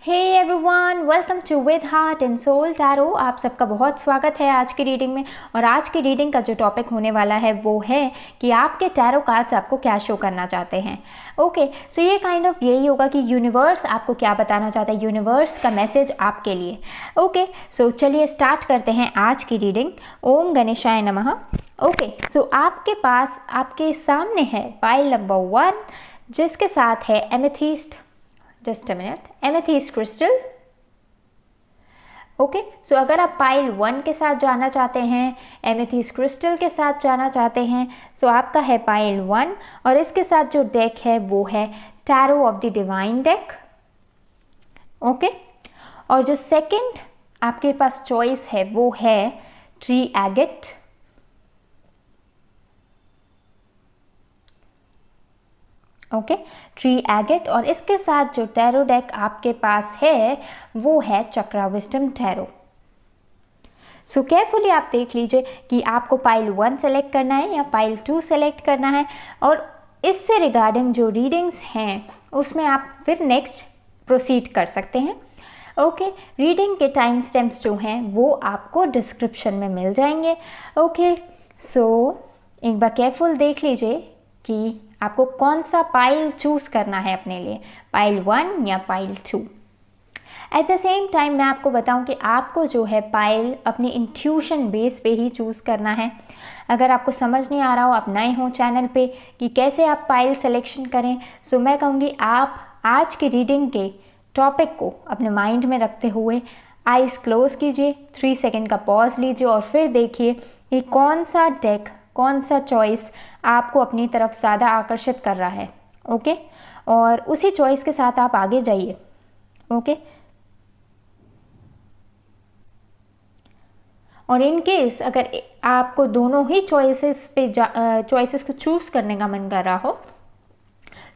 Hey everyone, welcome to with heart and soul tarot. आप सबका बहुत स्वागत है आज की रीडिंग में। और आज की रीडिंग का जो टॉपिक होने वाला है वो है कि आपके टैरो कार्ड्स आपको क्या शो करना चाहते हैं। ओके, सो ये काइंड ऑफ यही होगा कि यूनिवर्स आपको क्या बताना चाहता है, यूनिवर्स का मैसेज आपके लिए। ओके, सो चलिए स्टार्ट करते हैं आज की रीडिंग। ओम गणेशाय नमः। ओके, सो आपके पास आपके सामने है पाइल नंबर 1 जिसके साथ है amethyst, just a minute, amethyst crystal. Okay, so अगर आप पाइल 1 के साथ जाना चाहते हैं, एमेथिस्ट क्रिस्टल के साथ जाना चाहते हैं, सो आपका है पाइल 1 और इसके साथ जो डेक है वो है tarot of the divine deck. Okay, और जो सेकंड आपके पास चॉइस है वो है tree agate. Okay, tree agate. और इसके साथ जो टैरो डेक आपके पास है वो है चक्रा विजडम टैरो। सो केयरफुली आप देख लीजिए कि आपको पाइल 1 सेलेक्ट करना है या पाइल 2 सेलेक्ट करना है, और इससे रिगार्डिंग जो रीडिंग्स हैं उसमें आप फिर नेक्स्ट प्रोसीड कर सकते हैं। ओके, रीडिंग के टाइम स्टैम्प्स जो हैं वो आपको डिस्क्रिप्शन में मिल जाएंगे। ओके, सो एक बार केयरफुल देख लीजिए कि आपको कौन सा पाइल चूज़ करना है अपने लिए, पाइल 1 या pile 2। At the same time मैं आपको बताऊं कि आपको जो है पाइल अपनी इंट्यूशन बेस पे ही चूज़ करना है। अगर आपको समझ नहीं आ रहा हो, आप नए हो चैनल पे, कि कैसे आप पाइल सिलेक्शन करें, सो मैं कहूँगी आप आज की रीडिंग के टॉपिक को अपने माइंड में रखते हुए आइज़ क्लोज कीजिए, 3 सेकेंड का पॉज लीजिए और फिर देखिए कि कौन सा डेक, कौन सा चॉइस आपको अपनी तरफ ज़्यादा आकर्षित कर रहा है। ओके, और उसी चॉइस के साथ आप आगे जाइए। ओके, और इन केस अगर आपको दोनों ही चॉइसेस को चूज़ करने का मन कर रहा हो,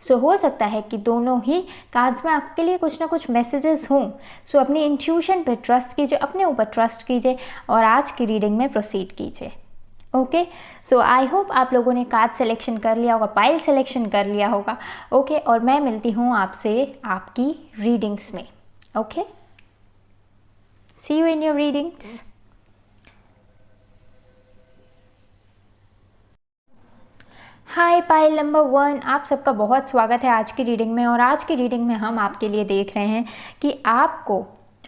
सो हो सकता है कि दोनों ही कार्ड्स में आपके लिए कुछ ना कुछ मैसेजेस हों। सो अपनी इंट्यूशन पे ट्रस्ट कीजिए, अपने ऊपर ट्रस्ट कीजिए और आज की रीडिंग में प्रोसीड कीजिए। ओके, सो आई होप आप लोगों ने कार्ड सिलेक्शन कर लिया होगा, पाइल सिलेक्शन कर लिया होगा। ओके, और मैं मिलती हूँ आपसे आपकी रीडिंग्स में। Okay, see you in your readings. Hi pile number 1, आप सबका बहुत स्वागत है आज की रीडिंग में। और आज की रीडिंग में हम आपके लिए देख रहे हैं कि आपको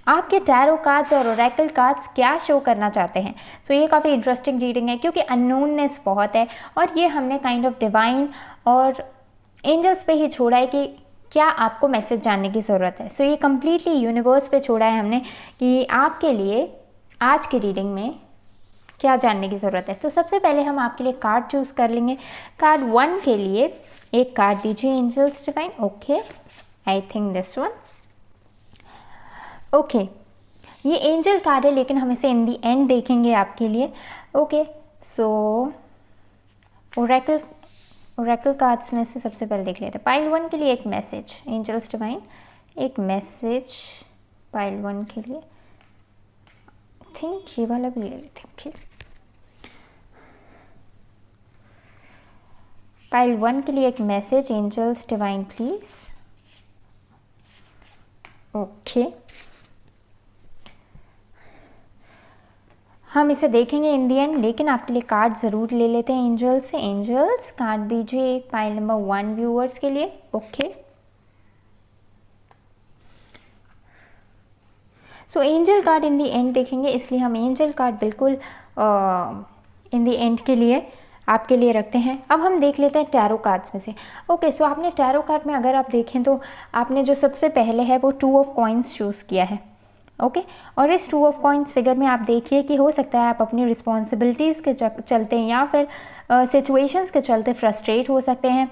आपके टैरो कार्ड्स और ओरेकल कार्ड्स क्या शो करना चाहते हैं। सो ये काफ़ी इंटरेस्टिंग रीडिंग है क्योंकि अननोननेस बहुत है और ये हमने काइंड ऑफ डिवाइन और एंजल्स पे ही छोड़ा है कि क्या आपको मैसेज जानने की ज़रूरत है। सो ये कम्प्लीटली यूनिवर्स पे छोड़ा है हमने कि आपके लिए आज की रीडिंग में क्या जानने की ज़रूरत है। तो सबसे पहले हम आपके लिए कार्ड चूज़ कर लेंगे। कार्ड 1 के लिए एक कार्ड दीजिए angels divine. Okay, I think this one. Okay, ये एंजल कार्ड है लेकिन हम इसे इन दी एंड देखेंगे आपके लिए। ओके, सो ओरेकल कार्ड्स में से सबसे पहले देख लेते हैं पाइल 1 के लिए एक मैसेज, एंजल्स डिवाइन एक मैसेज पाइल 1 के लिए। थिंक ये वाला भी ले लेते हैं। पाइल 1 के लिए एक message, angels divine please. Okay, हम इसे देखेंगे इन दी एंड, लेकिन आपके लिए कार्ड ज़रूर ले लेते हैं एंजल्स से। एंजल्स कार्ड दीजिए एक पाइल नंबर 1 व्यूअर्स के लिए। Okay, so angel card in the and देखेंगे, इसलिए हम एंजल कार्ड बिल्कुल इन दी एंड के लिए आपके लिए रखते हैं। अब हम देख लेते हैं टैरो कार्ड्स में से। ओके, सो आपने टैरो कार्ड में अगर आप देखें तो आपने जो सबसे पहले है वो 2 ऑफ कॉइन्स चूज़ किया है। ओके, और इस 2 ऑफ कॉइन्स फिगर में आप देखिए कि हो सकता है आप अपनी रिस्पॉन्सिबिलिटीज़ के चलते या फिर सिचुएशंस के चलते फ्रस्ट्रेट हो सकते हैं,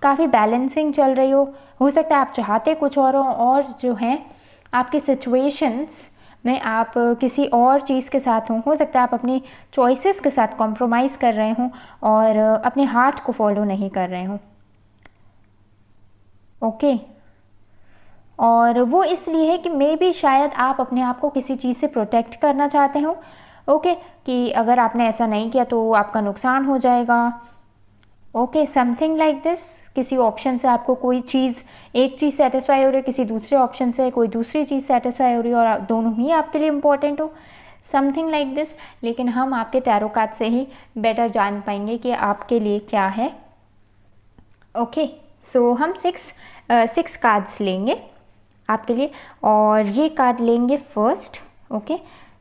काफ़ी बैलेंसिंग चल रही हो सकता है आप चाहते कुछ और जो है आपकी सिचुएशंस में आप किसी और चीज़ के साथ हो सकता है आप अपनी चॉइसेस के साथ कॉम्प्रोमाइज़ कर रहे हों और अपने हार्ट को फॉलो नहीं कर रहे हों। ओके, और वो इसलिए है कि मे बी शायद आप अपने आप को किसी चीज़ से प्रोटेक्ट करना चाहते हो। ओके, कि अगर आपने ऐसा नहीं किया तो आपका नुकसान हो जाएगा। ओके, समथिंग लाइक दिस किसी ऑप्शन से आपको कोई चीज़, एक चीज़ सेटिस्फाई हो रही है, किसी दूसरे ऑप्शन से कोई दूसरी चीज़ सेटिस्फाई हो रही है और दोनों ही आपके लिए इम्पोर्टेंट हो, समथिंग लाइक दिस। लेकिन हम आपके टैरो कार्ड से ही बेटर जान पाएंगे कि आपके लिए क्या है। ओके, सो हम सिक्स कार्ड्स लेंगे आपके लिए, और ये कार्ड लेंगे first, okay,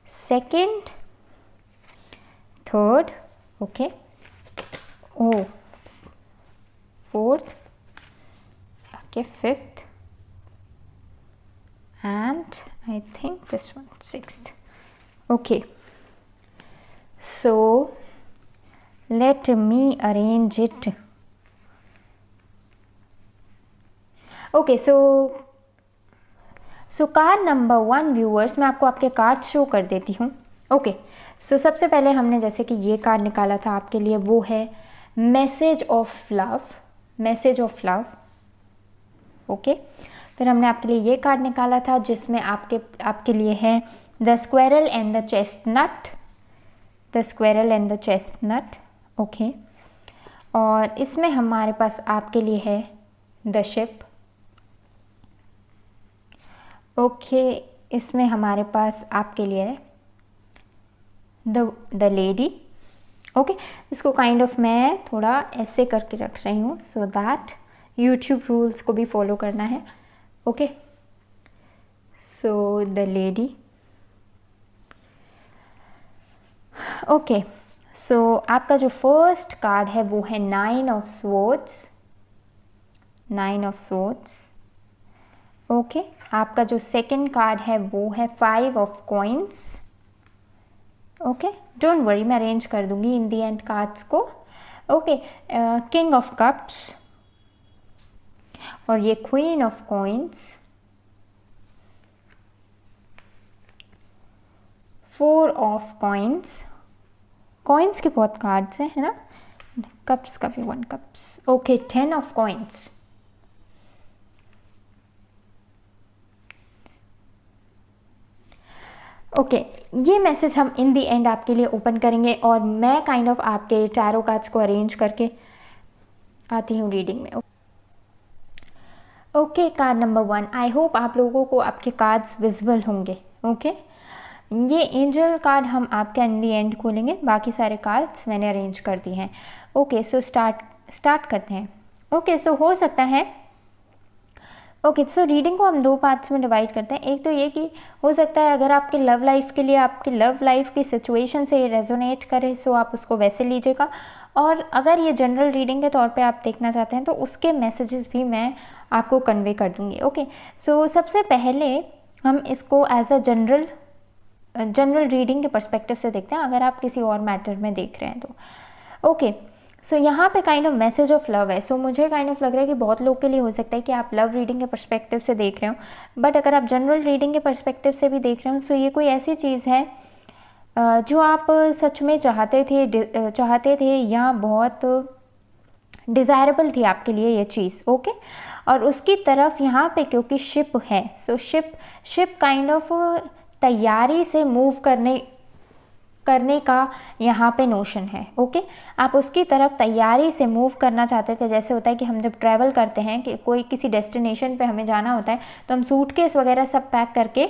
second, third, okay, oh fourth, okay, fifth, and I think this one sixth. Okay, so let me arrange it. Okay, so card number 1 viewers, मैं आपको आपके कार्ड शो कर देती हूँ। ओके, सो सबसे पहले हमने जैसे कि ये कार्ड निकाला था आपके लिए, वो है message of love, message of love. Okay, फिर हमने आपके लिए ये कार्ड निकाला था जिसमें आपके लिए है the squirrel and the chestnut, the squirrel and the chestnut. Okay, और इसमें हमारे पास आपके लिए है द शिप। ओके, इसमें हमारे पास आपके लिए है द लेडी। ओके, इसको काइंड ऑफ मैं थोड़ा ऐसे करके रख रही हूँ सो दैट यूट्यूब रूल्स को भी फॉलो करना है। Okay, so the lady. Okay, so आपका जो फर्स्ट कार्ड है वो है 9 of swords, 9 of swords. Okay, आपका जो सेकंड कार्ड है वो है 5 of coins. Okay, don't worry, मैं अरेंज कर दूंगी इन दी एंड कार्ड्स को। ओके, किंग ऑफ कप्स, और ये queen of coins, 4 of coins, coins के बहुत कार्ड्स हैं, है ना, कप्स का भी 1 cups. Okay, 10 of coins. Okay, ये मैसेज हम इन दी एंड आपके लिए ओपन करेंगे और मैं काइंड ऑफ आपके टैरो कार्ड्स को अरेंज करके आती हूँ रीडिंग में। Okay, card number 1, I hope आप लोगों को आपके कार्ड्स विजिबल होंगे। ओके, ये एंजल कार्ड हम आपका इन दी एंड खोलेंगे, बाकी सारे कार्ड्स मैंने अरेंज कर दिए हैं। ओके, सो स्टार्ट करते हैं। ओके, सो हो सकता है, ओके, सो रीडिंग को हम 2 पार्ट्स में डिवाइड करते हैं। एक तो ये कि हो सकता है अगर आपके लव लाइफ के लिए, आपके लव लाइफ की सिचुएशन से ये रेजोनेट करे सो आप उसको वैसे लीजिएगा, और अगर ये जनरल रीडिंग के तौर पे आप देखना चाहते हैं तो उसके मैसेजेस भी मैं आपको कन्वे कर दूँगी। ओके, सो सबसे पहले हम इसको एज अ जनरल रीडिंग के पर्सपेक्टिव से देखते हैं, अगर आप किसी और मैटर में देख रहे हैं तो। ओके, सो यहाँ पे kind of message of love है। सो मुझे काइंड ऑफ लग रहा है कि बहुत लोग के लिए हो सकता है कि आप लव रीडिंग के पर्सपेक्टिव से देख रहे हो, बट अगर आप जनरल रीडिंग के पर्सपेक्टिव से भी देख रहे हो सो ये कोई ऐसी चीज़ है जो आप सच में चाहते थे या बहुत डिज़ायरेबल थी आपके लिए ये चीज़। ओके, और उसकी तरफ यहाँ पे क्योंकि शिप है, सो शिप काइंड ऑफ तैयारी से मूव करने का यहाँ पे नोशन है। ओके, आप उसकी तरफ तैयारी से मूव करना चाहते थे। जैसे होता है कि हम जब ट्रैवल करते हैं कि कोई किसी डेस्टिनेशन पे हमें जाना होता है तो हम सूटकेस वगैरह सब पैक करके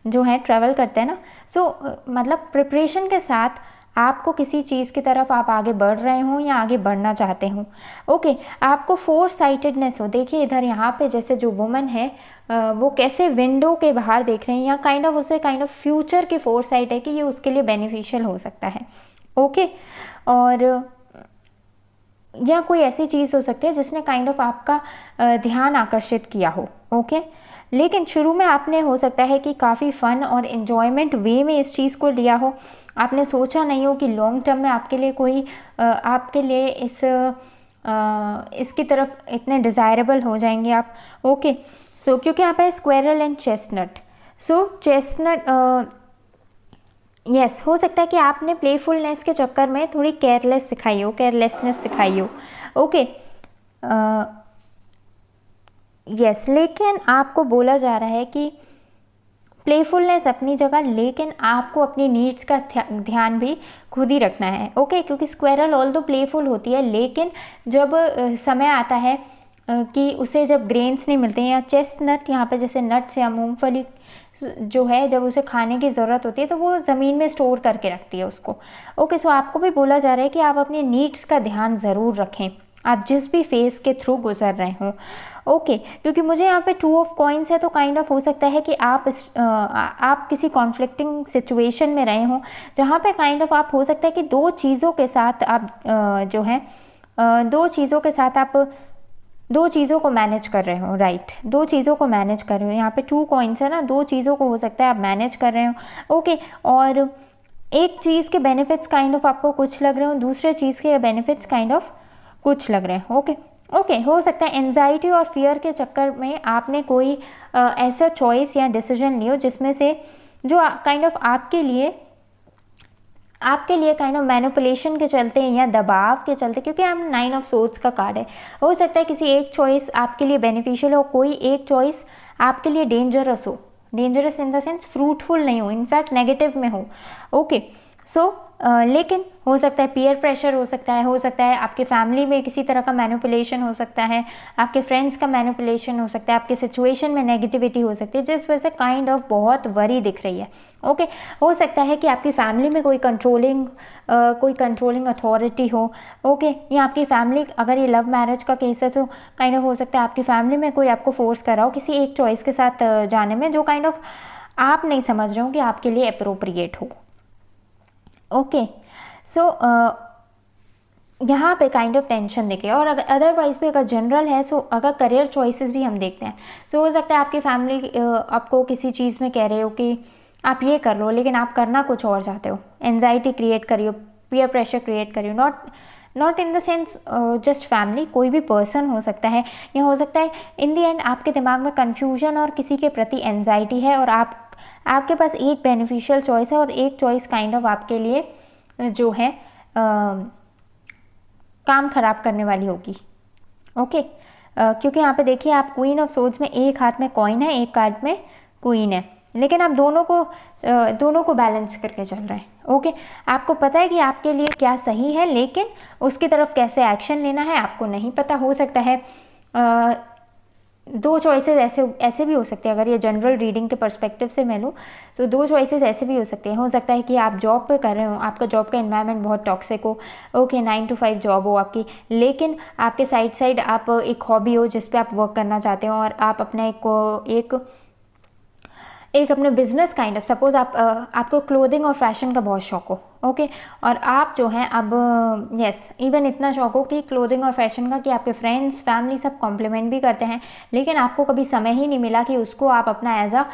जो है ट्रैवल करते हैं ना। सो मतलब प्रिपरेशन के साथ आपको किसी चीज़ की तरफ आप आगे बढ़ रहे हो या आगे बढ़ना चाहते हो। ओके, आपको फोर साइटेडनेस हो। देखिए इधर यहाँ पे जैसे जो वुमन है वो कैसे विंडो के बाहर देख रहे हैं, या काइंड ऑफ उसे काइंड ऑफ फ्यूचर की फोर साइट है कि ये उसके लिए बेनिफिशियल हो सकता है। ओके, और या कोई ऐसी चीज़ हो सकती है जिसने काइंड ऑफ आपका ध्यान आकर्षित किया हो। ओके, लेकिन शुरू में आपने हो सकता है कि काफ़ी फ़न और इन्जॉयमेंट वे में इस चीज़ को लिया हो। आपने सोचा नहीं हो कि लॉन्ग टर्म में आपके लिए कोई आपके लिए इसकी तरफ इतने डिज़ायरेबल हो जाएंगे आप। ओके, सो क्योंकि यहाँ पे squirrel and chestnut, so chestnut yes, हो सकता है कि आपने प्लेफुलनेस के चक्कर में थोड़ी केयरलेसनेस सिखाई हो। ओके, यस, लेकिन आपको बोला जा रहा है कि प्लेफुलनेस अपनी जगह, लेकिन आपको अपनी नीड्स का ध्यान भी खुद ही रखना है। ओके, क्योंकि स्क्वायरल ऑल दो प्लेफुल होती है, लेकिन जब समय आता है कि उसे जब ग्रेन्स नहीं मिलते हैं या चेस्टनट यहाँ पे जैसे नट्स या मूंगफली जो है, जब उसे खाने की ज़रूरत होती है तो वो ज़मीन में स्टोर करके रखती है उसको। ओके, सो आपको भी बोला जा रहा है कि आप अपनी नीड्स का ध्यान ज़रूर रखें, आप जिस भी फेज़ के थ्रू गुजर रहे हों। ओके, क्योंकि मुझे यहाँ पे 2 ऑफ कॉइन्स है, तो काइंड ऑफ हो सकता है कि आप किसी कॉन्फ्लिक्टिंग सिचुएशन में रहे हों, जहाँ पे काइंड ऑफ आप हो सकता है कि दो चीज़ों के साथ आप जो है दो चीज़ों को मैनेज कर रहे हो। राइट, दो चीज़ों को मैनेज कर रहे हो। यहाँ पे 2 कॉइन्स है ना, दो चीज़ों को हो सकता है आप मैनेज कर रहे हो। ओके, और एक चीज़ के बेनिफिट्स काइंड ऑफ आपको कुछ लग रहे हो, दूसरे चीज़ के बेनिफिट्स काइंड ऑफ कुछ लग रहे हैं। ओके, हो सकता है एंजाइटी और फियर के चक्कर में आपने कोई ऐसा चॉइस या डिसीजन लियो जिसमें से जो काइंड ऑफ आपके लिए काइंड ऑफ मैनिपुलेशन के चलते या दबाव के चलते, क्योंकि हम 9 ऑफ सोर्ड्स का कार्ड है, हो सकता है किसी एक चॉइस आपके लिए बेनिफिशियल हो, कोई एक चॉइस आपके लिए डेंजरस हो, dangerous in the sense fruitful नहीं हो, इनफैक्ट नेगेटिव में हो। ओके, सो लेकिन हो सकता है पीयर प्रेशर हो सकता है आपके फैमिली में किसी तरह का मैनिपुलेशन हो सकता है, आपके फ्रेंड्स का मैनिपुलेशन हो सकता है, आपके सिचुएशन में नेगेटिविटी हो सकती है, जिस वजह से काइंड ऑफ बहुत वरी दिख रही है। ओके, हो सकता है कि आपकी फैमिली में कोई कंट्रोलिंग अथॉरिटी हो। ओके, या आपकी फैमिली, अगर ये लव मैरिज का केस है तो काइंड ऑफ हो सकता है आपकी फैमिली में कोई आपको फोर्स कर रहा हो किसी एक चॉइस के साथ जाने में, जो काइंड ऑफ आप नहीं समझ रहे हो कि आपके लिए अप्रोप्रिएट हो। ओके, सो यहाँ पे काइंड ऑफ टेंशन दिखे। और अगर अदरवाइज भी अगर जनरल है, सो अगर करियर चॉइसेस भी हम देखते हैं, सो हो सकता है आपकी फैमिली आपको किसी चीज़ में कह रहे हो कि आप ये कर लो, लेकिन आप करना कुछ और चाहते हो, एंजाइटी क्रिएट करियो, पीयर प्रेशर क्रिएट करियो, not in the sense just family, कोई भी पर्सन हो सकता है, या हो सकता है इन द एंड आपके दिमाग में कन्फ्यूजन और किसी के प्रति एंजाइटी है, और आपके पास एक बेनिफिशियल चॉइस है और एक चॉइस काइंड ऑफ आपके लिए जो है काम खराब करने वाली होगी। ओके, क्योंकि यहाँ पे देखिए आप क्वीन ऑफ सोर्ड्स में एक हाथ में कॉइन है, एक कार्ड में क्वीन है, लेकिन आप दोनों को बैलेंस करके चल रहे हैं। ओके, आपको पता है कि आपके लिए क्या सही है, लेकिन उसकी तरफ कैसे एक्शन लेना है आपको नहीं पता। हो सकता है दो चॉइसेस ऐसे भी हो सकते हैं, अगर ये जनरल रीडिंग के पर्सपेक्टिव से मैं लूँ तो दो चॉइसेस ऐसे भी हो सकते हैं। हो सकता है कि आप जॉब पे कर रहे हो, आपका जॉब का एनवायरनमेंट बहुत टॉक्सिक हो। ओके, 9 to 5 जॉब हो आपकी, लेकिन आपके साइड आप एक हॉबी हो जिस पे आप वर्क करना चाहते हो, और आप अपना एक अपने बिजनेस काइंड ऑफ, सपोज आपको क्लोथिंग और फैशन का बहुत शौक हो। ओके, और आप जो हैं अब इवन इतना शौक हो कि क्लोथिंग और फैशन का कि आपके फ्रेंड्स फैमिली सब कॉम्प्लीमेंट भी करते हैं, लेकिन आपको कभी समय ही नहीं मिला कि उसको आप अपना एज अ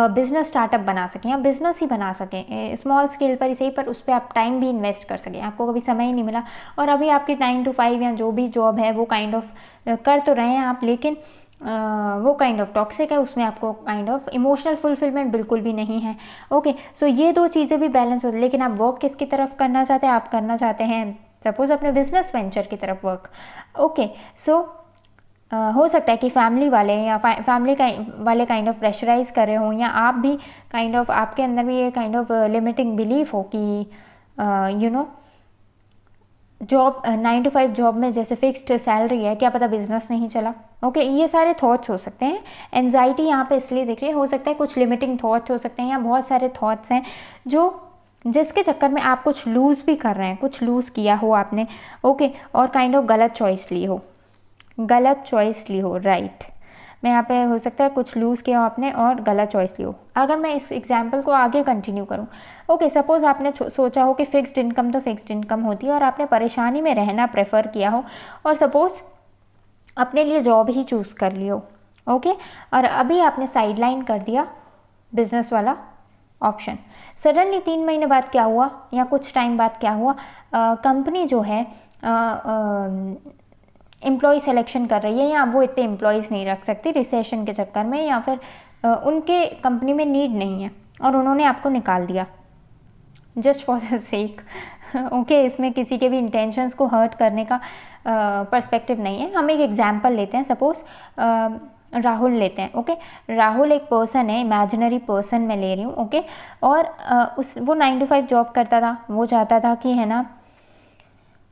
बिजनेस स्टार्टअप बना सकें या बिजनेस ही बना सकें, स्मॉल स्केल पर ही सही, पर उस पर आप टाइम भी इन्वेस्ट कर सकें। आपको कभी समय ही नहीं मिला, और अभी आपकी 9 to 5 या जो भी जॉब है वो काइंड ऑफ कर तो रहे हैं आप, लेकिन वो काइंड ऑफ टॉक्सिक है, उसमें आपको काइंड ऑफ इमोशनल फुलफिलमेंट बिल्कुल भी नहीं है। ओके, सो ये दो चीज़ें भी बैलेंस होती है, लेकिन आप वर्क किसकी तरफ करना चाहते हैं? आप करना चाहते हैं सपोज अपने बिजनेस वेंचर की तरफ वर्क। ओके, सो हो सकता है कि फैमिली वाले या फैमिली वाले काइंड ऑफ प्रेशराइज कर रहे हों, या आप भी काइंड ऑफ आपके अंदर भी ये काइंड ऑफ लिमिटिंग बिलीफ हो कि जॉब 9 to 5 जॉब में जैसे फिक्स्ड सैलरी है, क्या पता बिजनेस नहीं चला। ओके, ये सारे थॉट्स हो सकते हैं। एंजाइटी यहाँ पे इसलिए दिख रही है, हो सकता है कुछ लिमिटिंग थॉट्स हो सकते हैं, या बहुत सारे थॉट्स हैं जिसके चक्कर में आप कुछ लूज़ भी कर रहे हैं, कुछ लूज़ किया हो आपने। ओके, और काइंड ऑफ गलत चॉइस ली हो। राइट, मैं यहाँ पे हो सकता है कुछ लूज़ किया हो आपने और गलत चॉइस ली हो। अगर मैं इस एग्जांपल को आगे कंटिन्यू करूँ, ओके, सपोज़ आपने सोचा हो कि फ़िक्स्ड इनकम तो फ़िक्स्ड इनकम होती है और आपने परेशानी में रहना प्रेफर किया हो, और सपोज़ अपने लिए जॉब ही चूज़ कर ली हो। ओके, और अभी आपने साइडलाइन कर दिया बिजनेस वाला ऑप्शन। सडनली 3 महीने बाद क्या हुआ, या कुछ टाइम बाद क्या हुआ, कंपनी जो है एम्प्लॉय सिलेक्शन कर रही है, या वो इतने एम्प्लॉयज़ नहीं रख सकती रिसेशन के चक्कर में, या फिर उनके कंपनी में नीड नहीं है और उन्होंने आपको निकाल दिया just for the sake. Okay, इसमें किसी के भी इंटेंशंस को हर्ट करने का पर्सपेक्टिव नहीं है। हम एक एग्जांपल लेते हैं, सपोज़ राहुल लेते हैं। ओके, राहुल एक पर्सन है, इमेजिनरी पर्सन मैं ले रही हूँ। ओके, और वो 9 to 5 जॉब करता था। वो चाहता था कि है ना,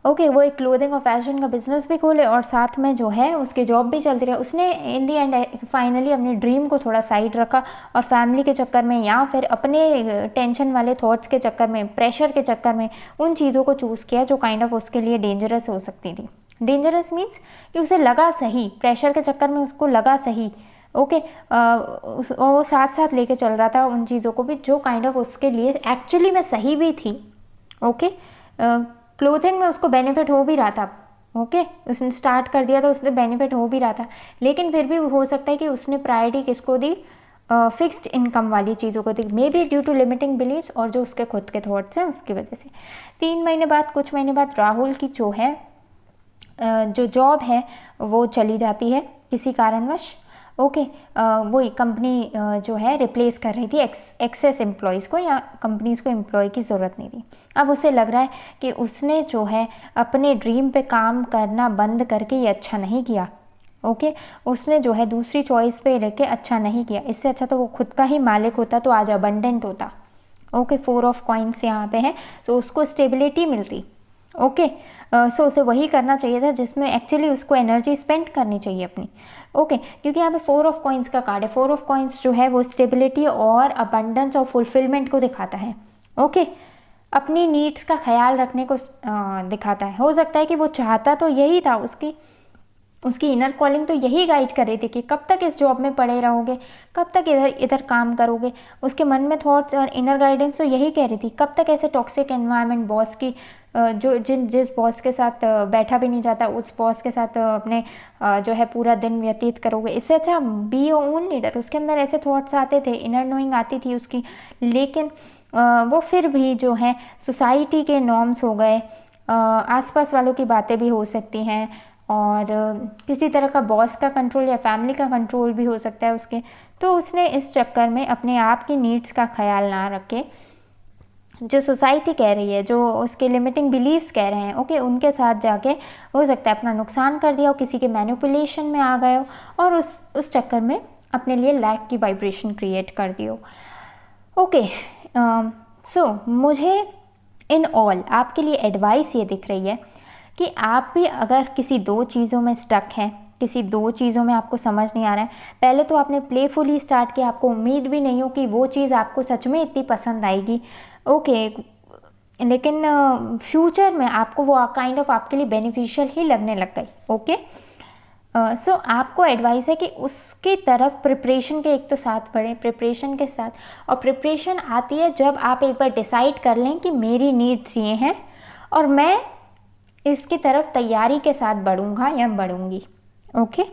ओके, वो एक क्लोथिंग और फैशन का बिजनेस भी खोले और साथ में जो है उसकी जॉब भी चलती रहे। उसने इन दी एंड फाइनली अपने ड्रीम को थोड़ा साइड रखा और फैमिली के चक्कर में या फिर अपने टेंशन वाले थॉट्स के चक्कर में, प्रेशर के चक्कर में उन चीज़ों को चूज़ किया जो काइंड ऑफ उसके लिए डेंजरस हो सकती थी। डेंजरस मीन्स कि उसे लगा सही, प्रेशर के चक्कर में उसको लगा सही। ओके, और वो साथ साथ लेके चल रहा था उन चीज़ों को भी जो काइंड ऑफ उसके लिए एक्चुअली में सही भी थी। ओके, क्लोथिंग में उसको बेनिफिट हो भी रहा था। ओके, उसने स्टार्ट कर दिया तो उसने बेनिफिट हो भी रहा था, लेकिन फिर भी हो सकता है कि उसने प्रायोरिटी किसको दी, फिक्स्ड इनकम वाली चीज़ों को दी, may be due to limiting beliefs और जो उसके खुद के थॉट्स हैं उसकी वजह से। 3 महीने बाद, कुछ महीने बाद राहुल की जो है जो जॉब है वो चली जाती है किसी कारणवश। ओके, वो कंपनी जो है रिप्लेस कर रही थी एक्सेस एम्प्लॉयज़ को, या कंपनीज़ को एम्प्लॉय की ज़रूरत नहीं थी। अब उसे लग रहा है कि उसने जो है अपने ड्रीम पे काम करना बंद करके ये अच्छा नहीं किया। ओके, उसने जो है दूसरी चॉइस पे लेके अच्छा नहीं किया। इससे अच्छा तो वो खुद का ही मालिक होता तो आज अबंडेंट होता। ओके, 4 ऑफ कॉइन्स यहाँ पे है, सो उसको स्टेबिलिटी मिलती। ओके, सो उसे वही करना चाहिए था जिसमें एक्चुअली उसको एनर्जी स्पेंड करनी चाहिए अपनी। ओके, क्योंकि यहाँ पे 4 ऑफ कॉइन्स का कार्ड है। 4 ऑफ कॉइन्स जो है वो स्टेबिलिटी और अबंडेंस और फुलफिलमेंट को दिखाता है। ओके, अपनी नीड्स का ख्याल रखने को दिखाता है। हो सकता है कि वो चाहता तो यही था, उसकी इनर कॉलिंग तो यही गाइड कर रही थी कि कब तक इस जॉब में पड़े रहोगे, कब तक इधर इधर काम करोगे। उसके मन में थॉट्स और इनर गाइडेंस तो यही कह रही थी, कब तक ऐसे टॉक्सिक एनवायरनमेंट बॉस की जिस बॉस के साथ बैठा भी नहीं जाता उस बॉस के साथ अपने जो है पूरा दिन व्यतीत करोगे। इससे अच्छा बी योर ओन लीडर। उसके अंदर ऐसे थॉट्स आते थे, इनर नोइंग आती थी उसकी, लेकिन वो फिर भी जो है सोसाइटी के नॉर्म्स हो गए, आसपास वालों की बातें भी हो सकती हैं और किसी तरह का बॉस का कंट्रोल या फैमिली का कंट्रोल भी हो सकता है उसके। तो उसने इस चक्कर में अपने आप की नीड्स का ख्याल ना रखे, जो सोसाइटी कह रही है, जो उसके लिमिटिंग बिलीव्स कह रहे हैं, ओके, उनके साथ जाके हो सकता है अपना नुकसान कर दिया हो, किसी के मैनिपुलेशन में आ गए हो और उस चक्कर में अपने लिए लैक की वाइब्रेशन क्रिएट कर दी हो। ओके, सो मुझे इन ऑल आपके लिए एडवाइस ये दिख रही है कि आप भी अगर किसी 2 चीज़ों में स्टक हैं, किसी 2 चीज़ों में आपको समझ नहीं आ रहा है, पहले तो आपने प्लेफुली स्टार्ट किया, आपको उम्मीद भी नहीं हो कि वो चीज़ आपको सच में इतनी पसंद आएगी। ओके, लेकिन फ्यूचर में आपको वो काइंड ऑफ आपके लिए बेनिफिशियल ही लगने लग गई। ओके, सो आपको एडवाइस है कि उसकी तरफ प्रिपरेशन के एक तो साथ बढ़ें, प्रिपरेशन के साथ। और प्रिपरेशन आती है जब आप एक बार डिसाइड कर लें कि मेरी नीड्स ये हैं और मैं इसकी तरफ तैयारी के साथ बढ़ूँगा या बढ़ूँगी। Okay,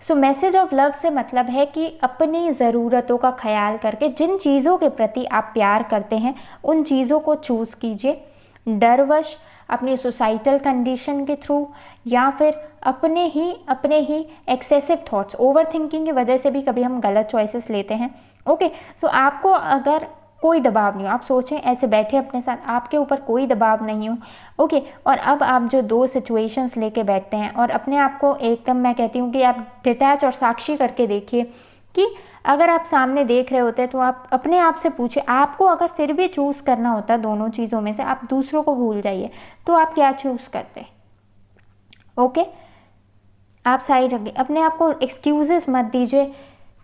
so message of love से मतलब है कि अपनी ज़रूरतों का ख्याल करके जिन चीज़ों के प्रति आप प्यार करते हैं उन चीज़ों को चूज़ कीजिए। डरवश अपनी सोसाइटल कंडीशन के थ्रू या फिर अपने ही एक्सेसिव थॉट्स, ओवर थिंकिंग की वजह से भी कभी हम गलत चॉइसेस लेते हैं। ओके, सो आपको अगर कोई दबाव नहीं हो, आप सोचें ऐसे बैठे अपने साथ, आपके ऊपर कोई दबाव नहीं हो। ओके, और अब आप जो 2 सिचुएशंस लेके बैठते हैं और अपने आप को एकदम, मैं कहती हूँ कि आप डिटैच और साक्षी करके देखिए कि अगर आप सामने देख रहे होते तो आप अपने आप से पूछे, आपको अगर फिर भी चूज़ करना होता दोनों चीज़ों में से, आप दूसरों को भूल जाइए, तो आप क्या चूज़ करते। ओके, आप साइड रखिए, अपने आप को एक्सक्यूजेस मत दीजिए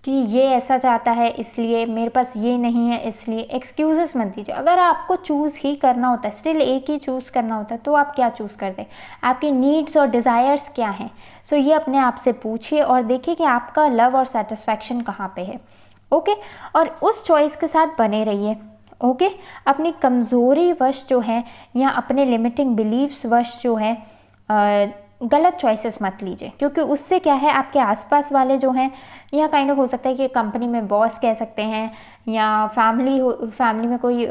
कि ये ऐसा चाहता है इसलिए, मेरे पास ये नहीं है इसलिए, एक्सक्यूजेस मत दीजिए। अगर आपको चूज़ ही करना होता है, स्टिल एक ही चूज़ करना होता है, तो आप क्या चूज़ करते हैं, आपकी नीड्स और डिज़ायर्स क्या हैं। सो ये अपने आप से पूछिए और देखिए कि आपका लव और सेटिस्फैक्शन कहाँ पे है। ओके, और उस चॉइस के साथ बने रहिए। ओके, अपनी कमज़ोरी वश जो है या अपने लिमिटिंग बिलीव्स वश जो है गलत चॉइसेस मत लीजिए, क्योंकि उससे क्या है, आपके आसपास वाले जो हैं, या काइंड ऑफ हो सकता है कि कंपनी में बॉस कह सकते हैं या फैमिली में कोई